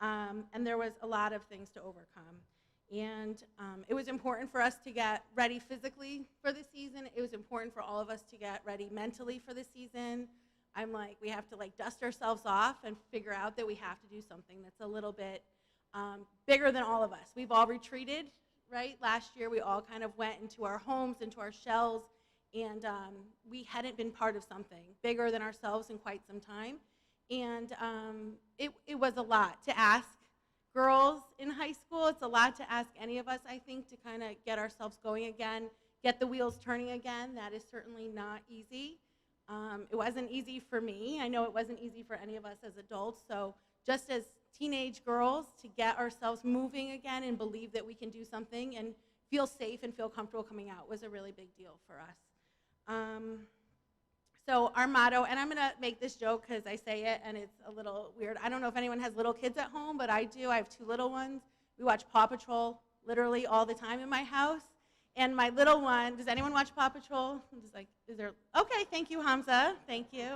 And there was a lot of things to overcome. And it was important for us to get ready physically for the season. It was important for all of us to get ready mentally for the season. I'm like, we have to dust ourselves off and figure out that we have to do something that's a little bit bigger than all of us. We've all retreated, right? Last year we all kind of went into our homes, into our shells, and we hadn't been part of something bigger than ourselves in quite some time. And it was a lot to ask girls in high school. It's a lot to ask any of us, I think, to kind of get ourselves going again, get the wheels turning again. That is certainly not easy. It wasn't easy for me. I know it wasn't easy for any of us as adults. So just as teenage girls, to get ourselves moving again and believe that we can do something and feel safe and feel comfortable coming out was a really big deal for us. So our motto, and I'm going to make this joke because I say it and it's a little weird. I don't know if anyone has little kids at home, but I do. I have two little ones. We watch Paw Patrol literally all the time in my house. And my little one, does anyone watch Paw Patrol? I'm just like, is there? Okay, thank you, Hamza. Thank you.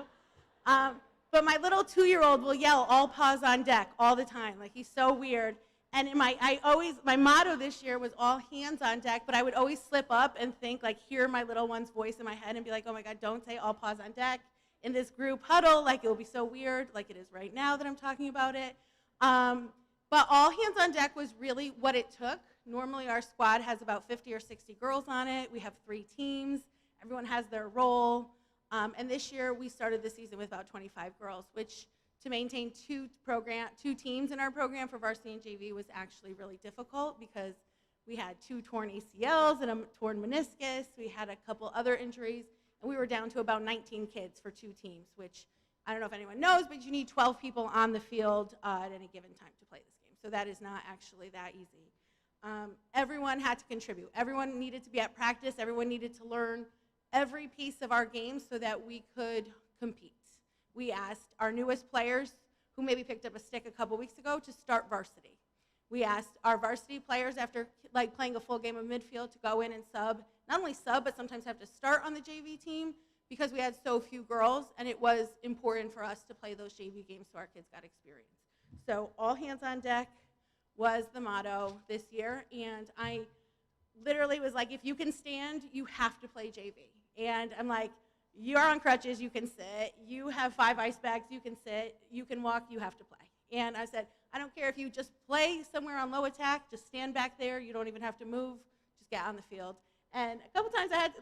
But my little 2-year-old will yell, "All paws on deck," all the time. Like, he's so weird. And my motto this year was all hands on deck, but I would always slip up and think, hear my little one's voice in my head and be like, oh my God, don't say all paws on deck in this group huddle. It will be so weird, like it is right now that I'm talking about it. But all hands on deck was really what it took. Normally our squad has about 50 or 60 girls on it. We have 3 teams. Everyone has their role. And this year we started the season with about 25 girls, which to maintain two teams in our program for varsity and JV was actually really difficult because we had 2 torn ACLs and a torn meniscus. We had a couple other injuries, and we were down to about 19 kids for 2 teams, which I don't know if anyone knows, but you need 12 people on the field at any given time to play this game. So that is not actually that easy. Everyone had to contribute. Everyone needed to be at practice. Everyone needed to learn every piece of our game so that we could compete. We asked our newest players, who maybe picked up a stick a couple weeks ago, to start varsity. We asked our varsity players, after playing a full game of midfield, to go in and sub. Not only sub, but sometimes have to start on the JV team because we had so few girls, and it was important for us to play those JV games so our kids got experience. So all hands on deck was the motto this year, and I literally was like, if you can stand, you have to play JV. And I'm like, you're on crutches, you can sit. You have 5 ice bags, you can sit. You can walk, you have to play. And I said, I don't care if you just play somewhere on low attack, just stand back there. You don't even have to move. Just get on the field. And a couple times I had to,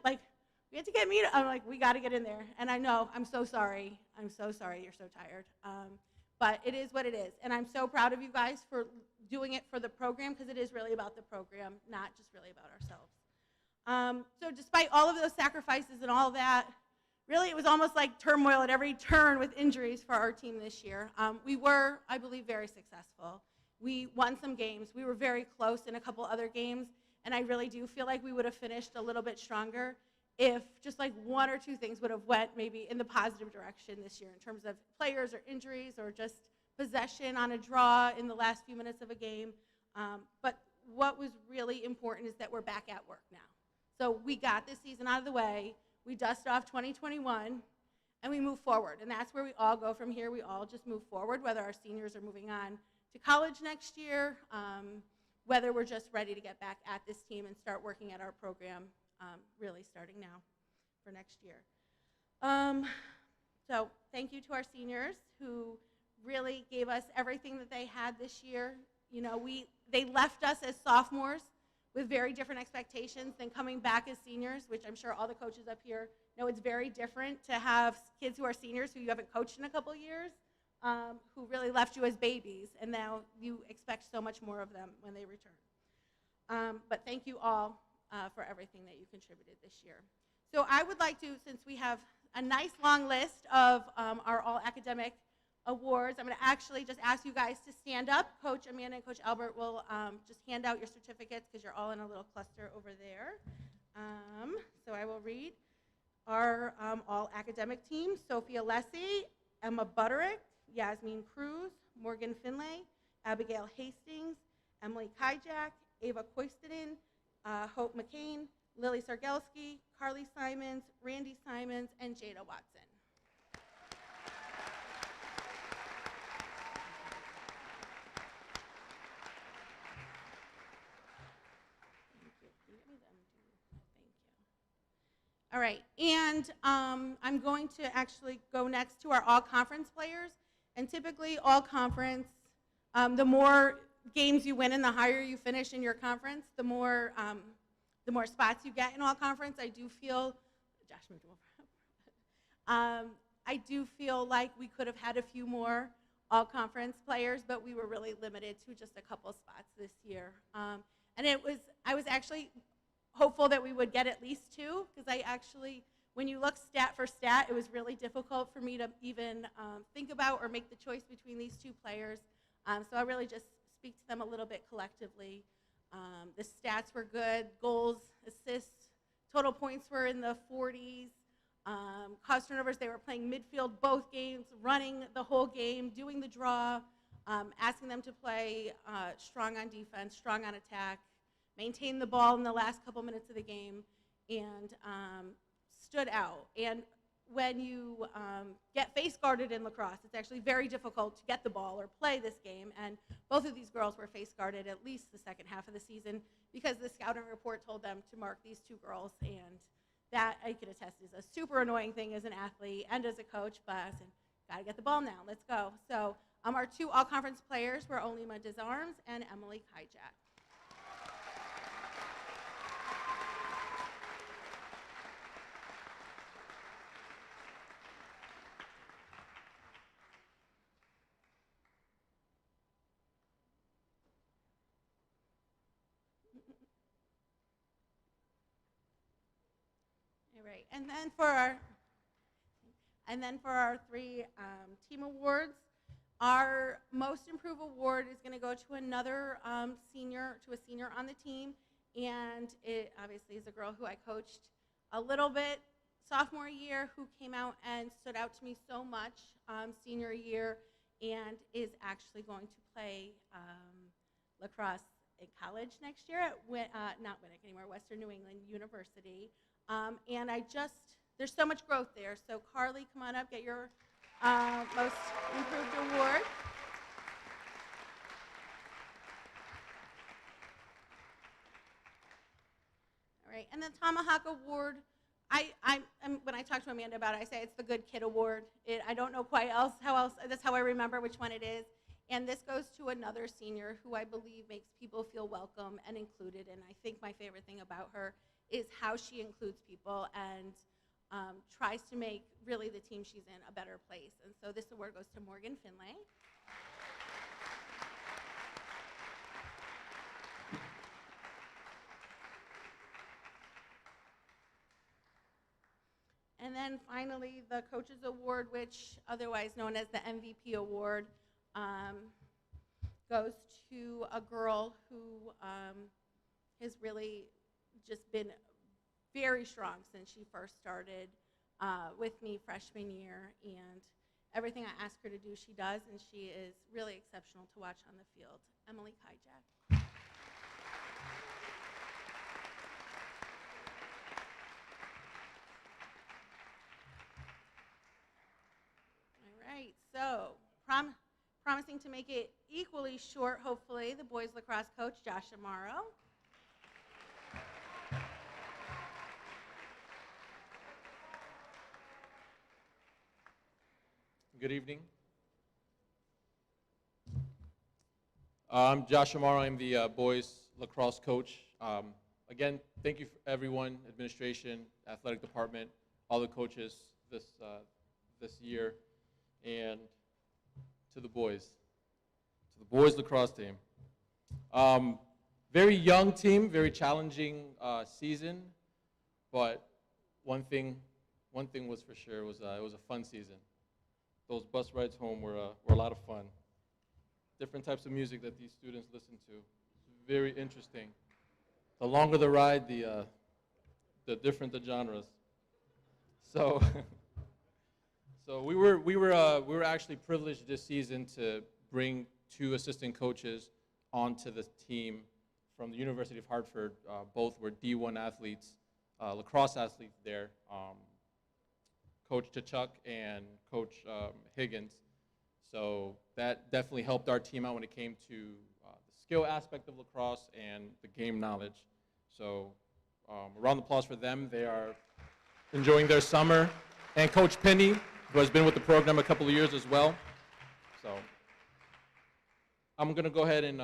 we had to get me. I'm like, we got to get in there. And I know, I'm so sorry. I'm so sorry you're so tired. But it is what it is. And I'm so proud of you guys for doing it for the program, because it is really about the program, not just really about ourselves. So despite all of those sacrifices and all that, really it was almost like turmoil at every turn with injuries for our team this year. We were, I believe, very successful. We won some games. We were very close in a couple other games, and I really do feel like we would have finished a little bit stronger if just like 1 or 2 things would have went maybe in the positive direction this year in terms of players or injuries or just possession on a draw in the last few minutes of a game. But what was really important is that we're back at work now. So we got this season out of the way, we dust off 2021, and we move forward. And that's where we all go from here. We all just move forward, whether our seniors are moving on to college next year, whether we're just ready to get back at this team and start working at our program, really starting now for next year. So thank you to our seniors who really gave us everything that they had this year. You know, they left us as sophomores with very different expectations than coming back as seniors, which I'm sure all the coaches up here know it's very different to have kids who are seniors who you haven't coached in a couple years, who really left you as babies, and now you expect so much more of them when they return. But thank you all for everything that you contributed this year. So I would like to, since we have a nice long list of our all academic awards, I'm going to actually just ask you guys to stand up. Coach Amanda and Coach Albert will just hand out your certificates because you're all in a little cluster over there. So I will read our all academic team: Sophia Lessie, Emma Butterick, Yasmin Cruz, Morgan Finlay, Abigail Hastings, Emily Kijak, Ava Koistinen, Hope McCain, Lily Sargelski, Carly Simons, Randy Simons, and Jada Watson. All right, and I'm going to actually go next to our all-conference players. And typically, all-conference, the more games you win and the higher you finish in your conference, the more spots you get in all-conference. I do feel, Josh moved over. I do feel like we could have had a few more all-conference players, but we were really limited to just a couple spots this year. And I was actually hopeful that we would get at least 2, because I actually, when you look stat for stat, it was really difficult for me to even think about or make the choice between these 2 players. So I really just speak to them a little bit collectively. The stats were good: goals, assists, total points were in the 40s. Caused turnovers, they were playing midfield both games, running the whole game, doing the draw, asking them to play strong on defense, strong on attack, maintain the ball in the last couple minutes of the game, and stood out. And when you get face guarded in lacrosse, it's actually very difficult to get the ball or play this game. And both of these girls were face guarded at least the second half of the season, because the scouting report told them to mark these 2 girls. And that, I can attest, is a super annoying thing as an athlete and as a coach. But I said, gotta get the ball now, let's go. So our 2 all-conference players were Olima Desarmes and Emily Kijak. All right, and then for our 3 team awards, our most improved award is going to go to another senior on the team, and it obviously is a girl who I coached a little bit sophomore year, who came out and stood out to me so much senior year, and is actually going to play lacrosse in college next year at not Winnick anymore, Western New England University. And there's so much growth there. So Carly, come on up, get your most improved award. All right, and the Tomahawk Award, when I talk to Amanda about it, I say it's the Good Kid Award. I don't know quite how else, that's how I remember which one it is. And this goes to another senior who I believe makes people feel welcome and included. And I think my favorite thing about her is how she includes people and tries to make really the team she's in a better place. And so this award goes to Morgan Finlay. And then finally, the Coaches Award, which otherwise known as the MVP Award, goes to a girl who has really just been very strong since she first started with me freshman year. And everything I ask her to do, she does, and she is really exceptional to watch on the field. Emily Kijak. All right, so promising to make it equally short, hopefully, the boys lacrosse coach, Josh Amaro. Good evening. I'm Josh Amaro. I'm the boys lacrosse coach. Again, thank you for everyone, administration, athletic department, all the coaches this year, and to the boys lacrosse team. Very young team, very challenging season, but one thing was for sure, it was a fun season. Those bus rides home were a lot of fun. Different types of music that these students listen to. It's very interesting. The longer the ride, the different the genres. So, so we were actually privileged this season to bring 2 assistant coaches onto the team from the University of Hartford. Both were D1 athletes, lacrosse athletes there. Coach Tachuk and Coach Higgins. So that definitely helped our team out when it came to the skill aspect of lacrosse and the game knowledge. So a round of applause for them. They are enjoying their summer. And Coach Penny, who has been with the program a couple of years as well. So I'm going to go ahead and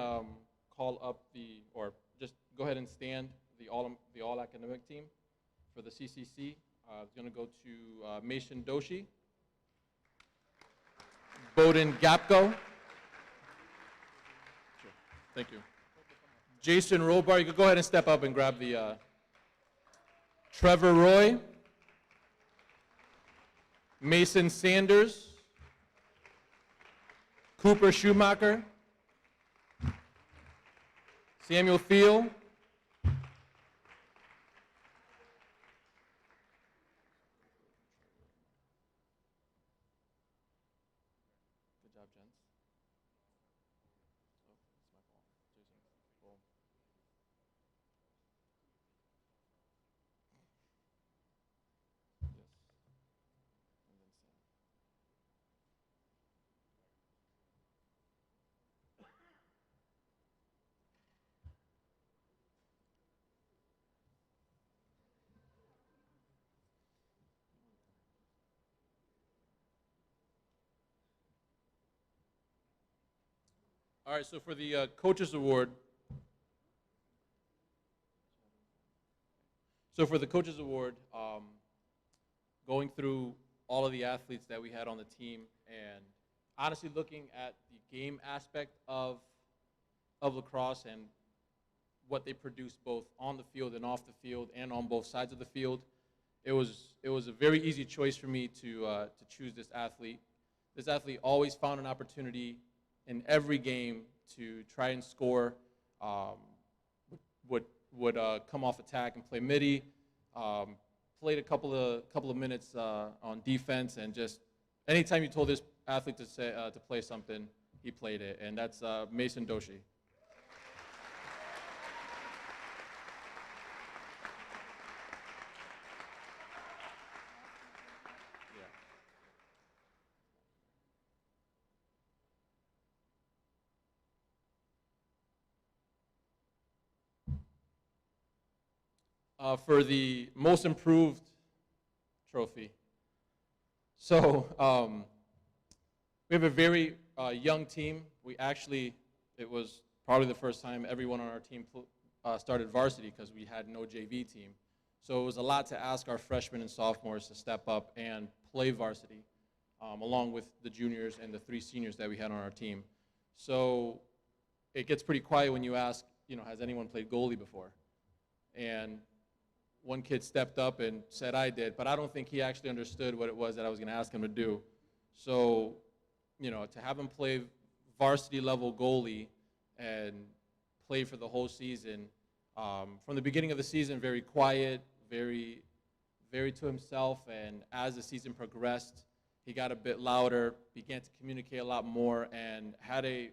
call up or just go ahead and stand the all academic team for the CCC. It's going to go to Mason Doshi, Bowden Gapko. Sure. Thank you. Jason Robar, you can go ahead and step up and grab the Trevor Roy, Mason Sanders, Cooper Schumacher, Samuel Thiel, All right, so for the Coaches Award, going through all of the athletes that we had on the team and honestly looking at the game aspect of lacrosse and what they produce both on the field and off the field and on both sides of the field, it was a very easy choice for me to choose this athlete. This athlete always found an opportunity in every game to try and score, would come off attack and play midi, played a couple of minutes on defense, and just anytime you told this athlete to play something, he played it, and that's Mason Doshi. For the most improved trophy. So we have a very young team. It was probably the first time everyone on our team started varsity because we had no JV team. So it was a lot to ask our freshmen and sophomores to step up and play varsity, along with the juniors and the 3 seniors that we had on our team. So it gets pretty quiet when you ask, has anyone played goalie before? And one kid stepped up and said I did, but I don't think he actually understood what it was that I was going to ask him to do. So, to have him play varsity level goalie and play for the whole season, from the beginning of the season, very quiet, very to himself, and as the season progressed, he got a bit louder, began to communicate a lot more, and had a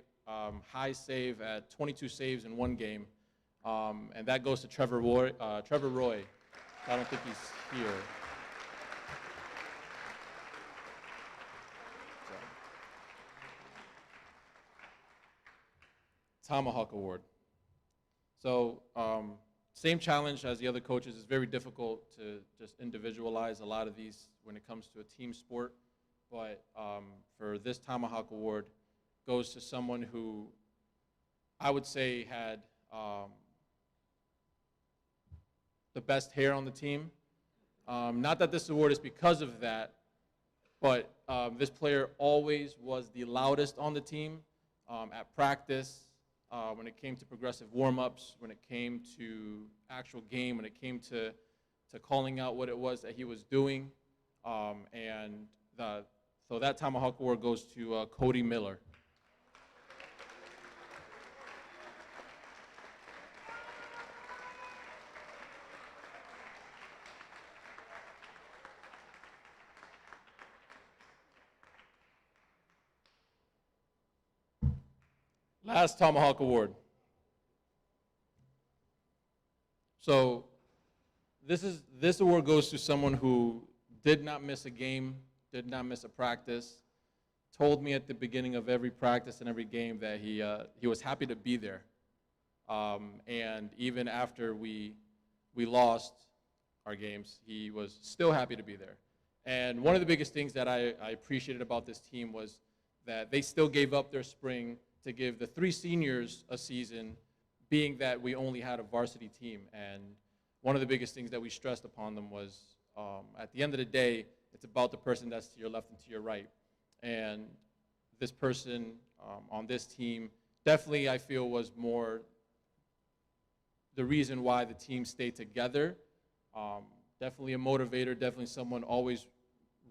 high save at 22 saves in one game, and that goes to Trevor Roy. I don't think he's here. Tomahawk Award. So same challenge as the other coaches. It's very difficult to just individualize a lot of these when it comes to a team sport. But for this Tomahawk Award, goes to someone who I would say had the best hair on the team. Not that this award is because of that, but this player always was the loudest on the team at practice, when it came to progressive warm-ups, when it came to actual game, when it came to calling out what it was that he was doing. So that Tomahawk Award goes to Cody Miller. Last Tomahawk Award. So this award goes to someone who did not miss a game, did not miss a practice, told me at the beginning of every practice and every game that he was happy to be there. And even after we lost our games, he was still happy to be there. And one of the biggest things that I appreciated about this team was that they still gave up their spring to give the 3 seniors a season, being that we only had a varsity team. And one of the biggest things that we stressed upon them was, at the end of the day, it's about the person that's to your left and to your right. And this person on this team definitely, I feel, was more the reason why the team stayed together. Definitely a motivator, definitely someone always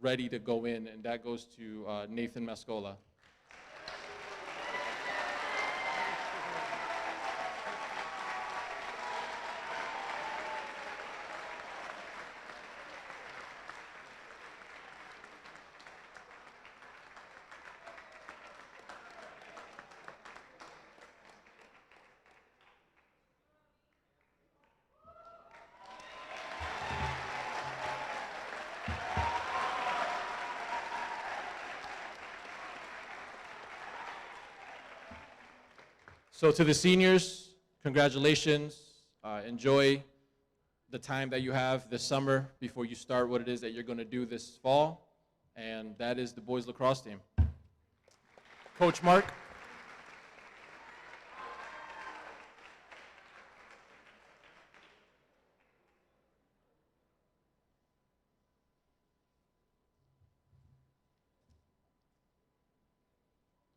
ready to go in, and that goes to Nathan Mascola. So to the seniors, congratulations. Enjoy the time that you have this summer before you start what it is that you're going to do this fall. And that is the boys lacrosse team. Coach Mark.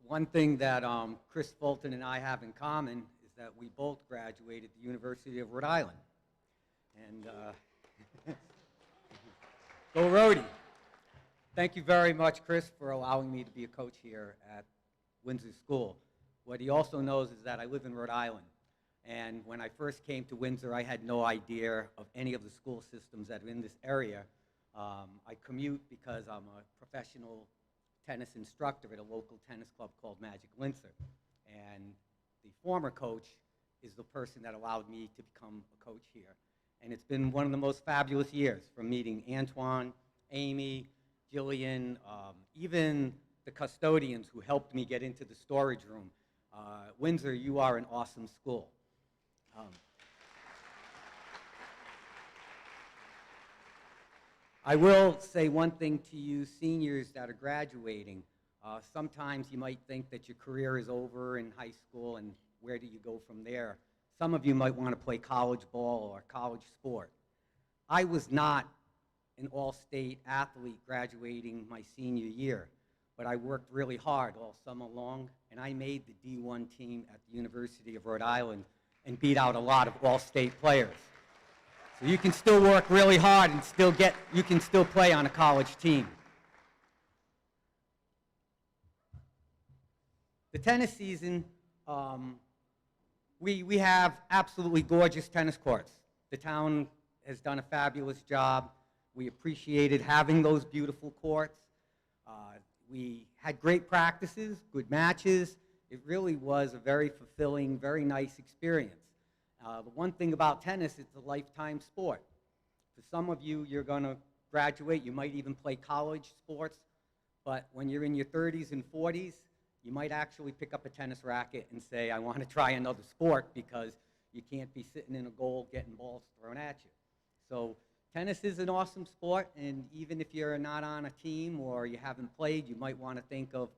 One thing that Chris Fulton and I have in common is that we both graduated at the University of Rhode Island. And go Rhodey. Thank you very much, Chris, for allowing me to be a coach here at Windsor School. What he also knows is that I live in Rhode Island. And when I first came to Windsor, I had no idea of any of the school systems that are in this area. I commute because I'm a professional tennis instructor at a local tennis club called Magic Windsor. And the former coach is the person that allowed me to become a coach here. And it's been one of the most fabulous years, from meeting Antoine, Amy, Jillian, even the custodians who helped me get into the storage room. Windsor, you are an awesome school. I will say one thing to you seniors that are graduating. Sometimes you might think that your career is over in high school and where do you go from there? Some of you might want to play college ball or college sport. I was not an all-state athlete graduating my senior year, but I worked really hard all summer long, and I made the D1 team at the University of Rhode Island and beat out a lot of all-state players. So you can still work really hard and you can still play on a college team. The tennis season, we have absolutely gorgeous tennis courts. The town has done a fabulous job. We appreciated having those beautiful courts. We had great practices, good matches. It really was a very fulfilling, very nice experience. The one thing about tennis, it's a lifetime sport. For some of you, you're going to graduate. You might even play college sports. But when you're in your 30s and 40s, you might actually pick up a tennis racket and say, I want to try another sport, because you can't be sitting in a goal getting balls thrown at you. So tennis is an awesome sport, and even if you're not on a team or you haven't played, you might want to think of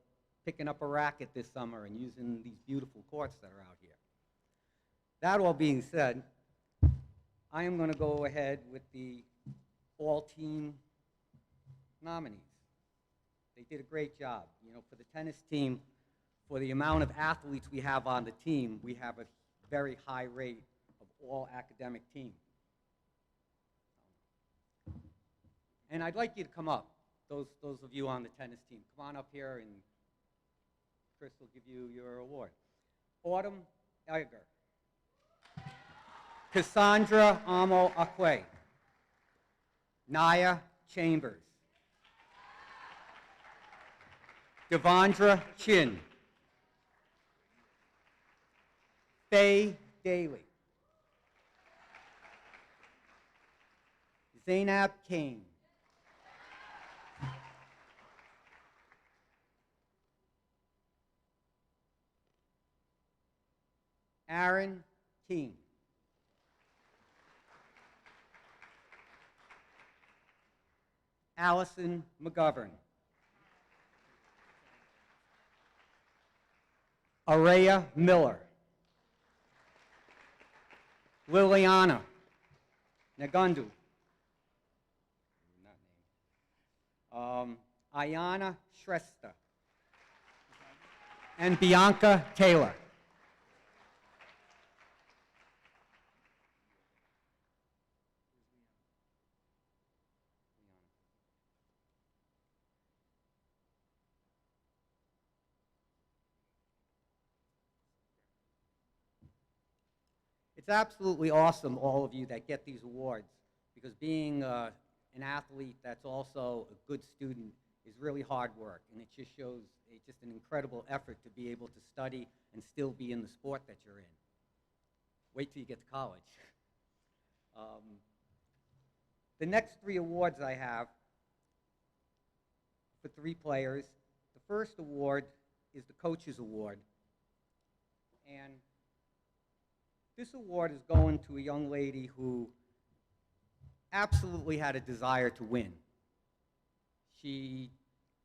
picking up a racket this summer and using these beautiful courts that are out here. That all being said, I am going to go ahead with the all-team nominees. They did a great job. You know, for the tennis team, for the amount of athletes we have on the team, we have a very high rate of all academic team. And I'd like you to come up, those of you on the tennis team. Come on up here, and Chris will give you your award. Autumn Egger. Cassandra Amo Akwe. Naya Chambers. Devondra Chin. Faye Daly. Zainab Kane. Aaron King. Allison McGovern. Araya Miller. Liliana Nagundu. Ayana Shrestha. And Bianca Taylor. It's absolutely awesome, all of you that get these awards, because being an athlete that's also a good student is really hard work, and it just shows just an incredible effort to be able to study and still be in the sport that you're in. Wait till you get to college. The next three awards I have for three players. The first award is the Coach's Award, and this award is going to a young lady who absolutely had a desire to win. She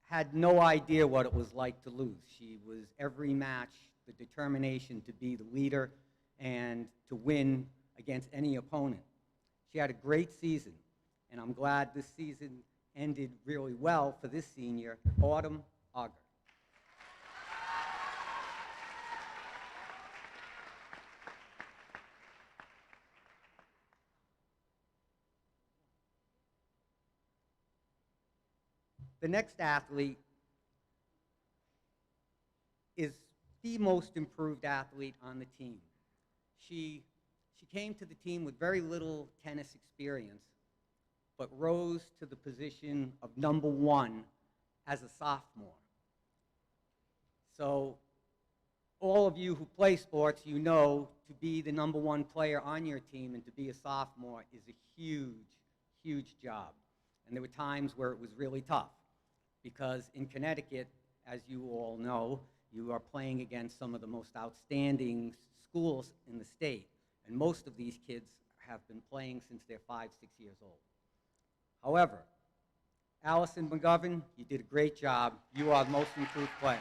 had no idea what it was like to lose. She was every match, the determination to be the leader and to win against any opponent. She had a great season, and I'm glad this season ended really well for this senior, Autumn Auger. The next athlete is the most improved athlete on the team. She came to the team with very little tennis experience, but rose to the position of #1 as a sophomore. So all of you who play sports, you know to be the #1 player on your team and to be a sophomore is a huge, huge job. And there were times where it was really tough, because in Connecticut, as you all know, you are playing against some of the most outstanding schools in the state, and most of these kids have been playing since they're 5, 6 years old. However, Allison McGovern, you did a great job. You are the most improved player.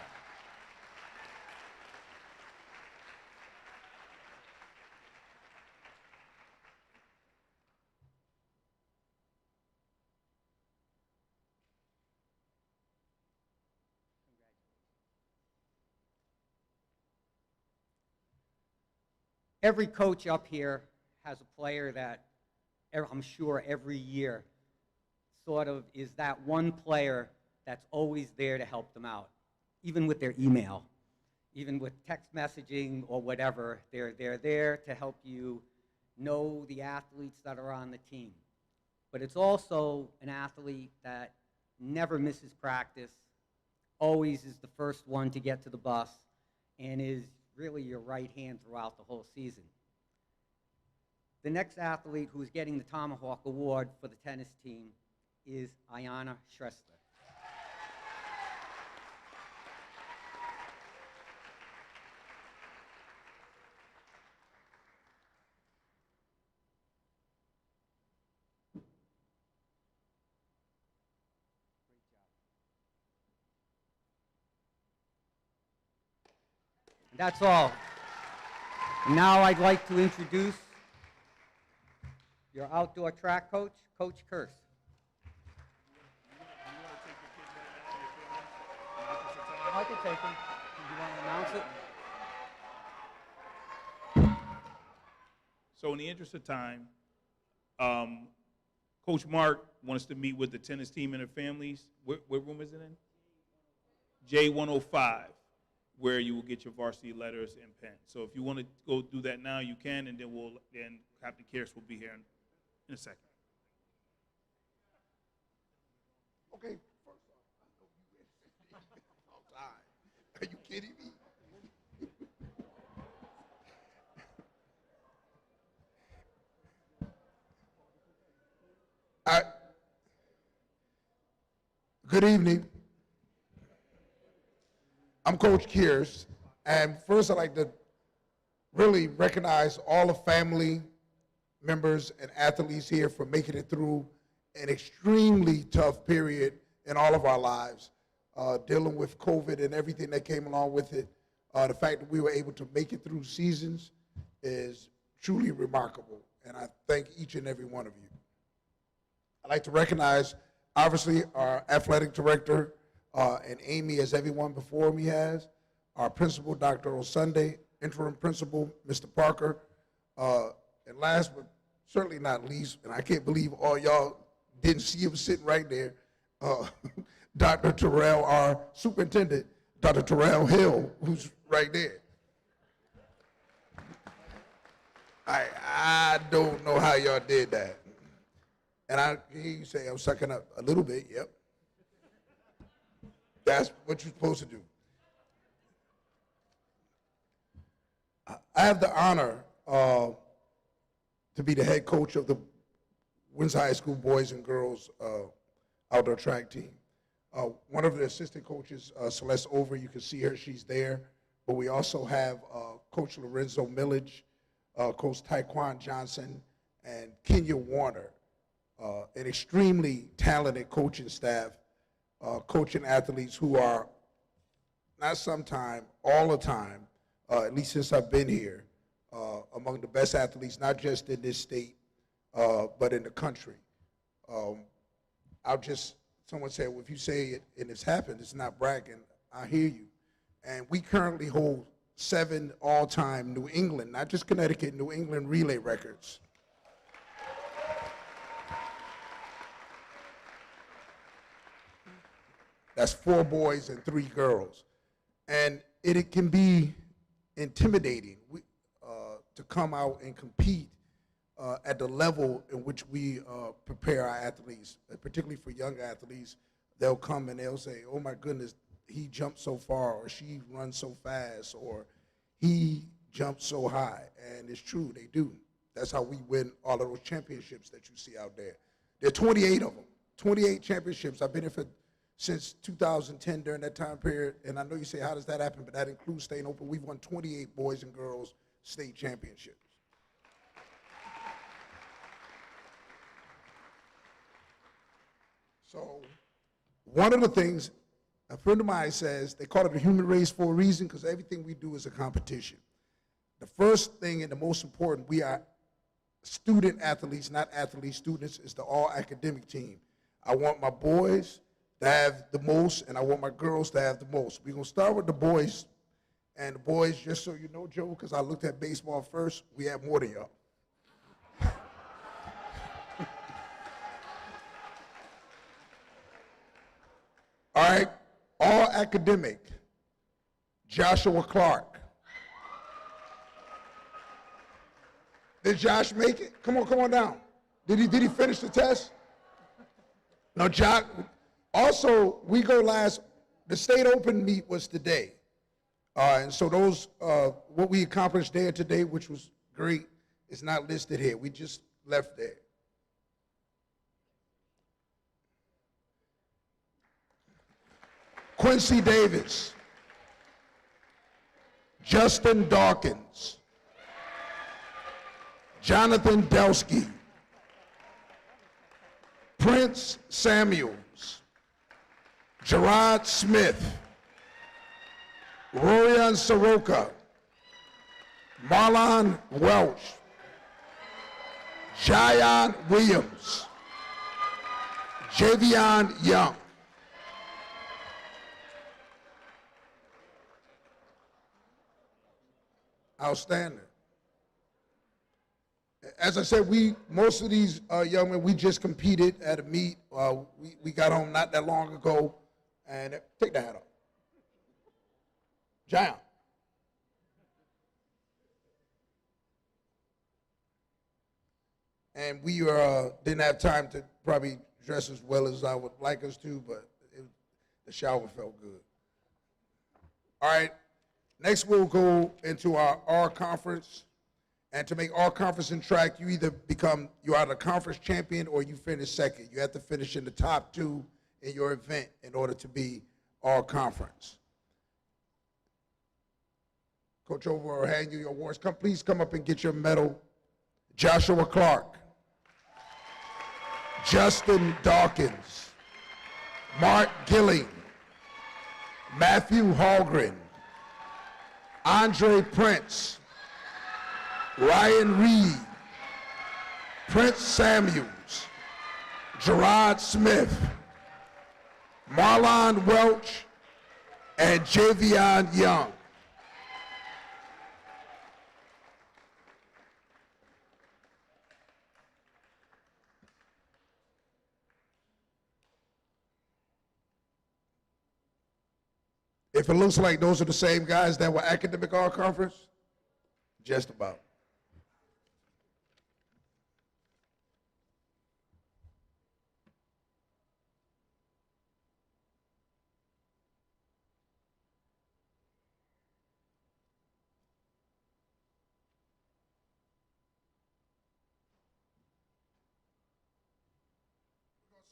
Every coach up here has a player that I'm sure every year sort of is that one player that's always there to help them out, even with their email, even with text messaging or whatever. They're there to help you know the athletes that are on the team. But it's also an athlete that never misses practice, always is the first one to get to the bus, and is really your right hand throughout the whole season. The next athlete who's getting the Tomahawk Award for the tennis team is Ayanna Shrestler. That's all. Now I'd like to introduce your outdoor track coach, Coach Kurse. I can take him. Do you want to announce it? So in the interest of time, Coach Mark wants to meet with the tennis team and their families. What room is it in? J105, where you will get your varsity letters and pens. So if you want to go do that now, you can, and then Captain Kearse will be here in a second. Okay, first off, I know you all time. Are you kidding me? Good evening. I'm Coach Kearse, and first I'd like to really recognize all the family members and athletes here for making it through an extremely tough period in all of our lives, dealing with COVID and everything that came along with it. The fact that we were able to make it through seasons is truly remarkable, and I thank each and every one of you. I'd like to recognize, obviously, our athletic director, and Amy, as everyone before me has, our principal, Dr. Osunday, interim principal, Mr. Parker, and last but certainly not least, and I can't believe all y'all didn't see him sitting right there, Dr. Terrell, our superintendent, Dr. Terrell Hill, who's right there. I don't know how y'all did that. And I hear you say I'm sucking up a little bit, yep. That's what you're supposed to do. I have the honor to be the head coach of the Windsor High School boys and girls outdoor track team. One of the assistant coaches, Celeste Over, you can see her, she's there. But we also have Coach Lorenzo Millage, Coach Taekwon Johnson, and Kenya Warner, an extremely talented coaching staff, coaching athletes who are, not sometime, all the time, at least since I've been here, among the best athletes, not just in this state, but in the country. Someone said, well, if you say it and it's happened, it's not bragging. I hear you. And we currently hold 7 all-time New England, not just Connecticut, New England relay records. That's 4 boys and 3 girls. And it can be intimidating to come out and compete at the level in which we prepare our athletes, particularly for young athletes. They'll come and they'll say, oh my goodness, he jumped so far, or she runs so fast, or he jumped so high. And it's true, they do. That's how we win all of those championships that you see out there. There are 28 of them, 28 championships. I've been here since 2010 during that time period, and I know you say, how does that happen? But that includes staying open. We've won 28 boys and girls state championships. So one of the things, a friend of mine says, they call it the human race for a reason because everything we do is a competition. The first thing and the most important, we are student athletes, not athlete students, is the all academic team. I want my boys to have the most, and I want my girls to have the most. We're going to start with the boys. And the boys, just so you know, Joe, because I looked at baseball first, we have more than y'all. All right, all academic, Joshua Clark. Did Josh make it? Come on down. Did he finish the test? No, Josh. Also, we go last, the state open meet was today. And so those, what we accomplished there today, which was great, is not listed here. We just left there. Quincy Davis, Justin Dawkins, Jonathan Delsky, Prince Samuels, Gerard Smith, Rorian Soroka, Marlon Welch, Jayon Williams, Javion Young. Outstanding. As I said, most of these young men, we just competed at a meet. We got home not that long ago, and take the hat off. Giant. And we didn't have time to probably dress as well as I would like us to, but the shower felt good. All right, next we'll go into our R conference. And to make all conference in track, you either you're either conference champion or you finish second. You have to finish in the top two in your event in order to be all conference. Coach Over will hand you your awards. Please come up and get your medal. Joshua Clark, Justin Dawkins, Mark Gilling, Matthew Hallgren, Andre Prince, Ryan Reed, Prince Samuels, Gerard Smith, Marlon Welch, and Javion Young. If it looks like those are the same guys that were academic all conference, just about.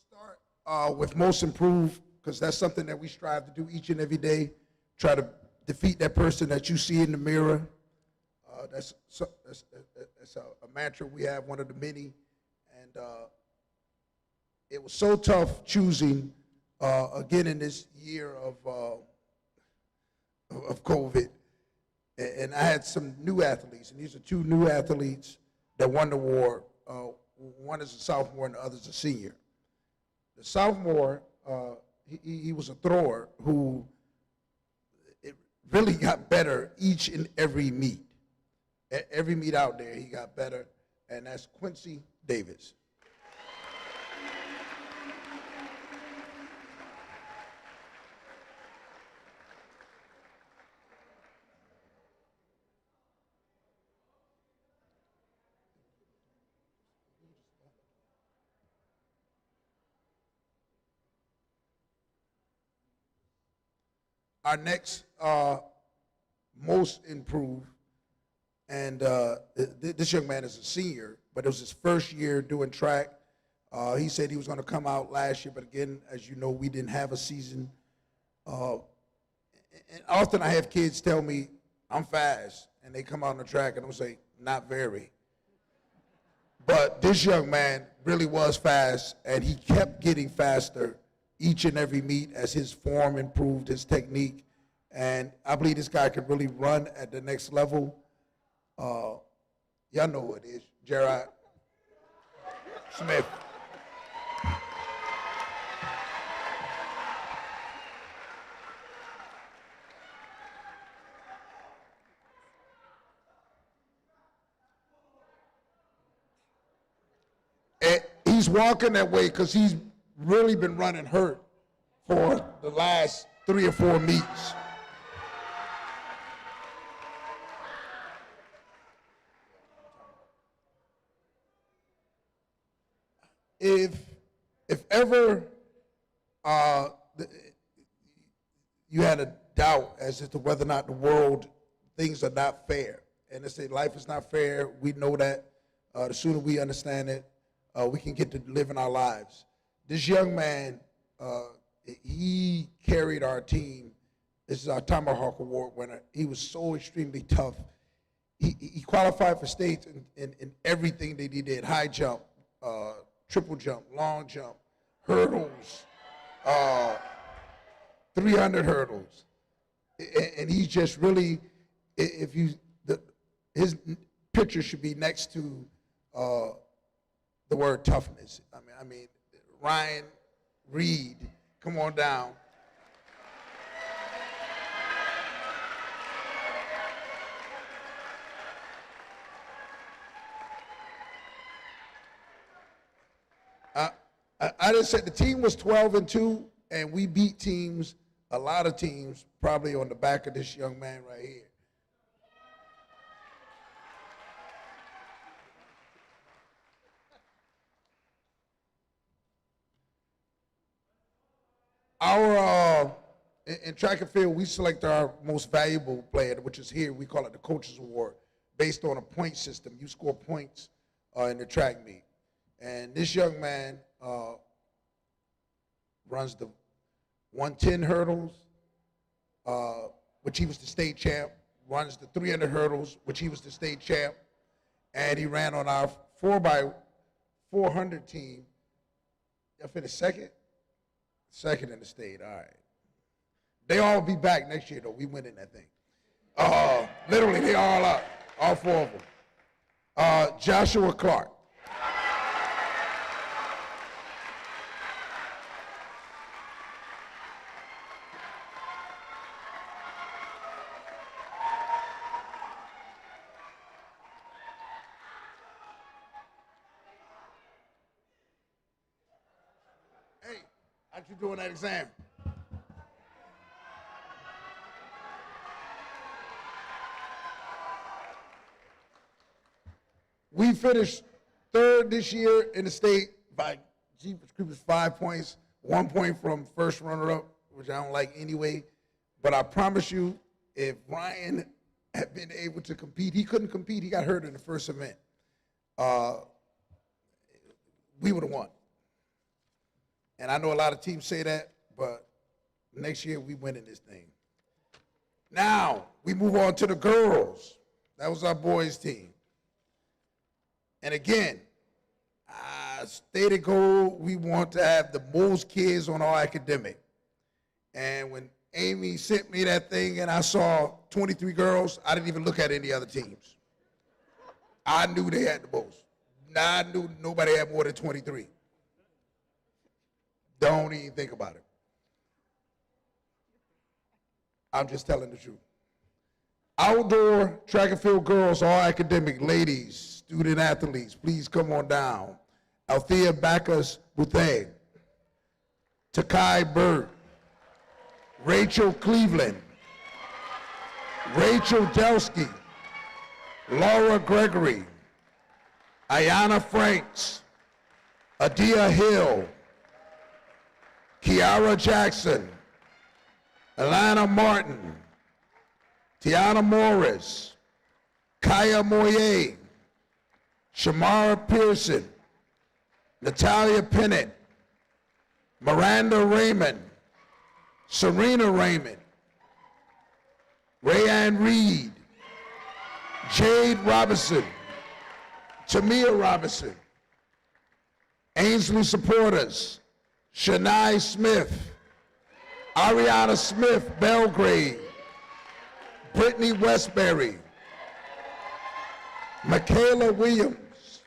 Start with most improved, because that's something that we strive to do each and every day. Try to defeat that person that you see in the mirror. That's a mantra we have, one of the many. And it was so tough choosing, again, in this year of COVID. And I had some new athletes, and these are two new athletes that won the award. One is a sophomore and the other is a senior. The sophomore, he was a thrower who it really got better each and every meet. Every meet out there, he got better, and that's Quincy Davis. Our next most improved, and this young man is a senior, but it was his first year doing track. He said he was going to come out last year, but again, as you know, we didn't have a season. And often I have kids tell me, I'm fast, and they come out on the track, and I'm say, not very. But this young man really was fast, and he kept getting faster each and every meet as his form improved, his technique. And I believe this guy could really run at the next level. Y'all know who it is, Gerard Smith. And he's walking that way because he's really been running hurt for the last 3 or 4 meets. If ever you had a doubt as to whether or not the world, things are not fair, and they say life is not fair, we know that. The sooner we understand it, we can get to living our lives. This young man, he carried our team. This is our Tomahawk Award winner. He was so extremely tough. He qualified for states in everything that he did: high jump, triple jump, long jump, hurdles, 300 hurdles. And he's just really, his picture should be next to the word toughness. I mean, Ryan Reed, come on down. I just said the team was 12-2, and we beat teams, a lot of teams, probably on the back of this young man right here. In track and field, we select our most valuable player, which is here. We call it the Coaches Award, based on a point system. You score points in the track meet. And this young man runs the 110 hurdles, which he was the state champ, runs the 300 hurdles, which he was the state champ, and he ran on our 4x400 team. I finished second? Second in the state, all right. They all be back next year, though. We winning that thing. Literally, they all up, all 4 of them. Joshua Clark. Hey, how'd you do on that exam? We finished 3rd this year in the state by Jeepers Creepers 5 points, 1 point from first runner-up, which I don't like anyway. But I promise you, if Ryan had been able to compete, he couldn't compete. He got hurt in the first event. We would have won. And I know a lot of teams say that, but next year we winning this thing. Now, we move on to the girls. That was our boys' team. And again, stated goal, we want to have the most kids on our academic. And when Amy sent me that thing and I saw 23 girls, I didn't even look at any other teams. I knew they had the most. I knew nobody had more than 23. Don't even think about it. I'm just telling the truth. Outdoor track and field girls, all academic, ladies, student athletes, please come on down. Althea Bacchus Bouthé, Takai Bird, Rachel Cleveland, Rachel Delsky, Laura Gregory, Ayana Franks, Adia Hill, Kiara Jackson, Alana Martin, Tiana Morris, Kaya Moyer, Shamara Pearson, Natalia Pennant, Miranda Raymond, Serena Raymond, Rayanne Reed, Jade Robinson, Tamia Robinson, Ainsley Supporters, Shania Smith, Ariana Smith, Belgrade, Brittany Westbury, Michaela Williams,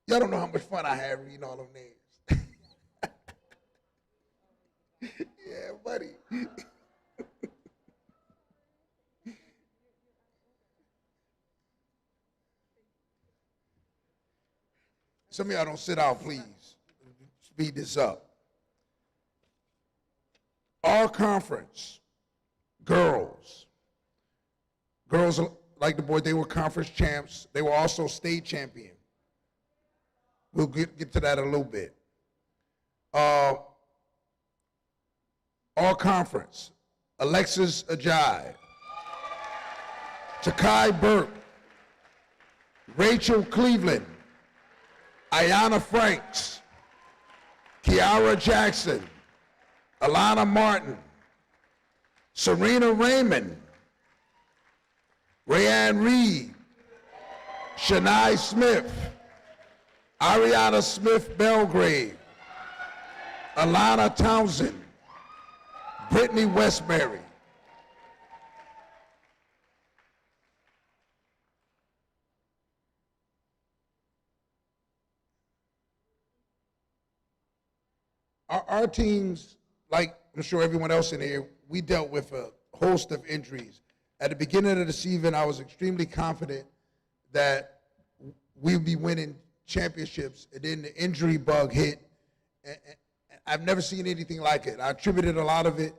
y'all don't know how much fun I had reading all them names. Yeah, buddy. Some of y'all don't sit down, please. Speed this up. All conference, girls. Girls, like the boys, they were conference champs. They were also state champion. We'll get to that in a little bit. All conference, Alexis Ajayi, Takai Burke, Rachel Cleveland, Ayanna Franks, Kiara Jackson, Alana Martin, Serena Raymond, Rayanne Reed, Shania Smith, Ariana Smith Belgrade, Alana Townsend, Brittany Westbury. Our teams, like I'm sure everyone else in here, we dealt with a host of injuries. At the beginning of the season, I was extremely confident that we would be winning championships, and then the injury bug hit. And I've never seen anything like it. I attributed a lot of it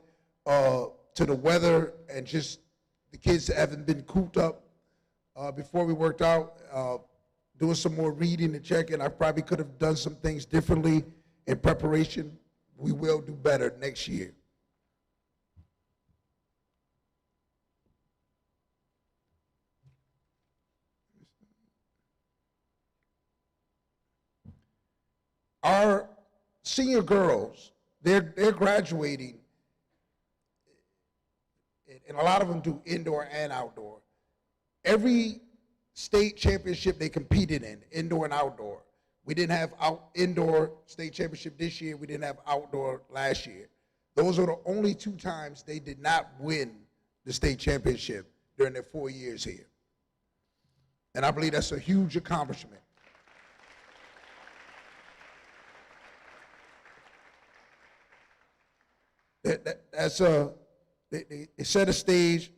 to the weather and just the kids having been cooped up before we worked out, doing some more reading and checking. I probably could have done some things differently in preparation. We will do better next year. Our senior girls, they're graduating, and a lot of them do indoor and outdoor. Every state championship they competed in, indoor and outdoor. We didn't have indoor state championship this year. We didn't have outdoor last year. Those are the only two times they did not win the state championship during their 4 years here. And I believe that's a huge accomplishment. They set a stage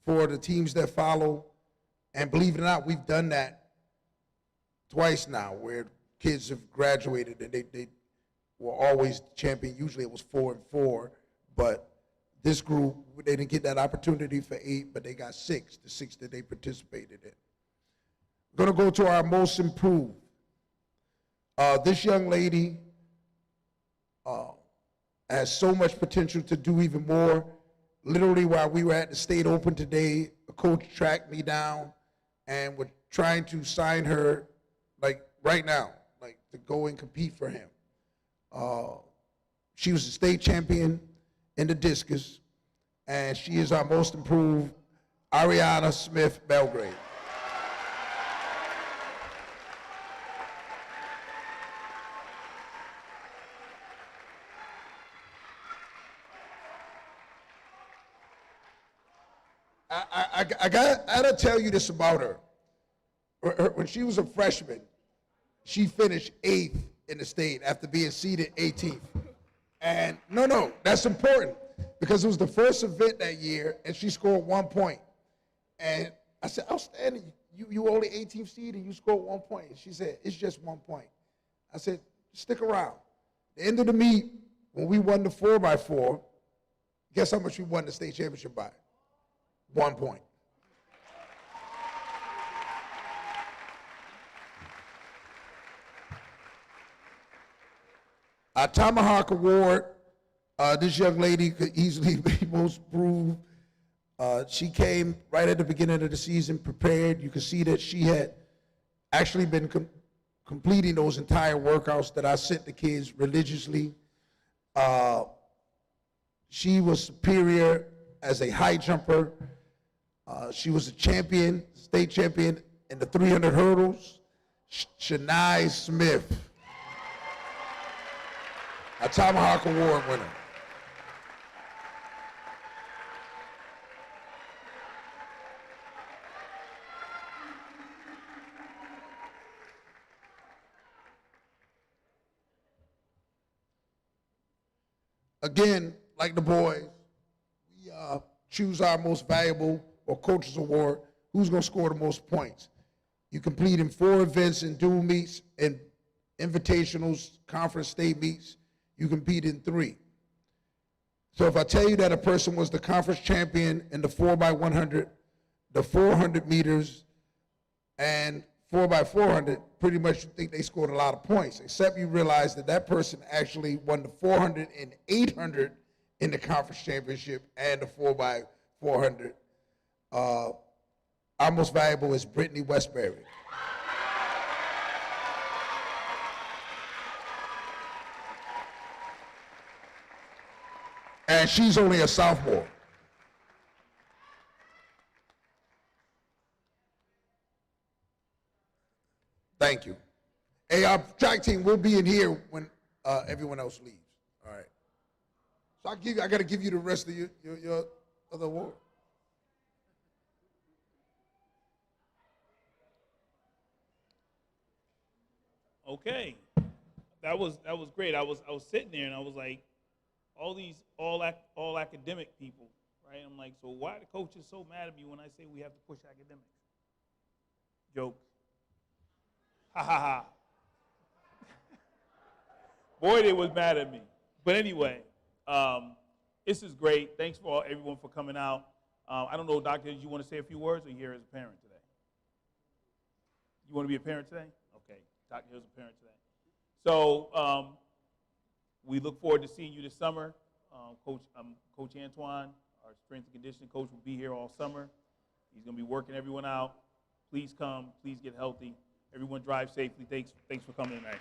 for the teams that follow, and believe it or not, we've done that twice now, where kids have graduated and they were always champion. Usually it was 4-4, but this group, they didn't get that opportunity for 8, but they got 6, the 6 that they participated in. We're going to go to our most improved. This young lady has so much potential to do even more. Literally, while we were at the State Open today, a coach tracked me down and we're trying to sign her, like right now, like to go and compete for him. She was a state champion in the discus, and she is our most improved, Ariana Smith Belgrade. I gotta tell you this about her. When she was a freshman, she finished 8th in the state after being seeded 18th. And no, that's important because it was the first event that year and she scored 1 point. And I said, outstanding, you only 18th seed and you scored 1 point. And she said, it's just 1 point. I said, stick around. The end of the meet, when we won the 4x4, guess how much we won the state championship by? 1 point. Our Tomahawk Award, this young lady could easily be most improved. She came right at the beginning of the season prepared. You could see that she had actually been completing those entire workouts that I sent the kids religiously. She was superior as a high jumper. She was a champion, state champion in the 300 hurdles. Shania Smith, a Tomahawk Award winner. Again, like the boys, we choose our most valuable or coaches award. Who's going to score the most points? You compete in 4 events and dual meets and invitationals, conference state meets. You compete in 3. So if I tell you that a person was the conference champion in the 4x100, the 400 meters, and 4x400, pretty much you think they scored a lot of points, except you realize that that person actually won the 400 and 800 in the conference championship and the 4x400. Our most valuable is Brittany Westbury. And she's only a sophomore. Thank you. Hey, our track team will be in here when everyone else leaves. All right. So I got to give you the rest of your other award. Okay, that was great. I was sitting there and I was like, all these all academic people, right? I'm like, so why are the coaches so mad at me when I say we have to push academics? Joke. Ha ha ha. Boy, they was mad at me. But anyway, this is great. Thanks for everyone for coming out. I don't know, Doctor, did you want to say a few words, or you're here as a parent today? You want to be a parent today? Okay, Doctor Hill's a parent today. So we look forward to seeing you this summer. Coach Antoine, our strength and conditioning coach, will be here all summer. He's going to be working everyone out. Please come. Please get healthy. Everyone drive safely. Thanks for coming tonight.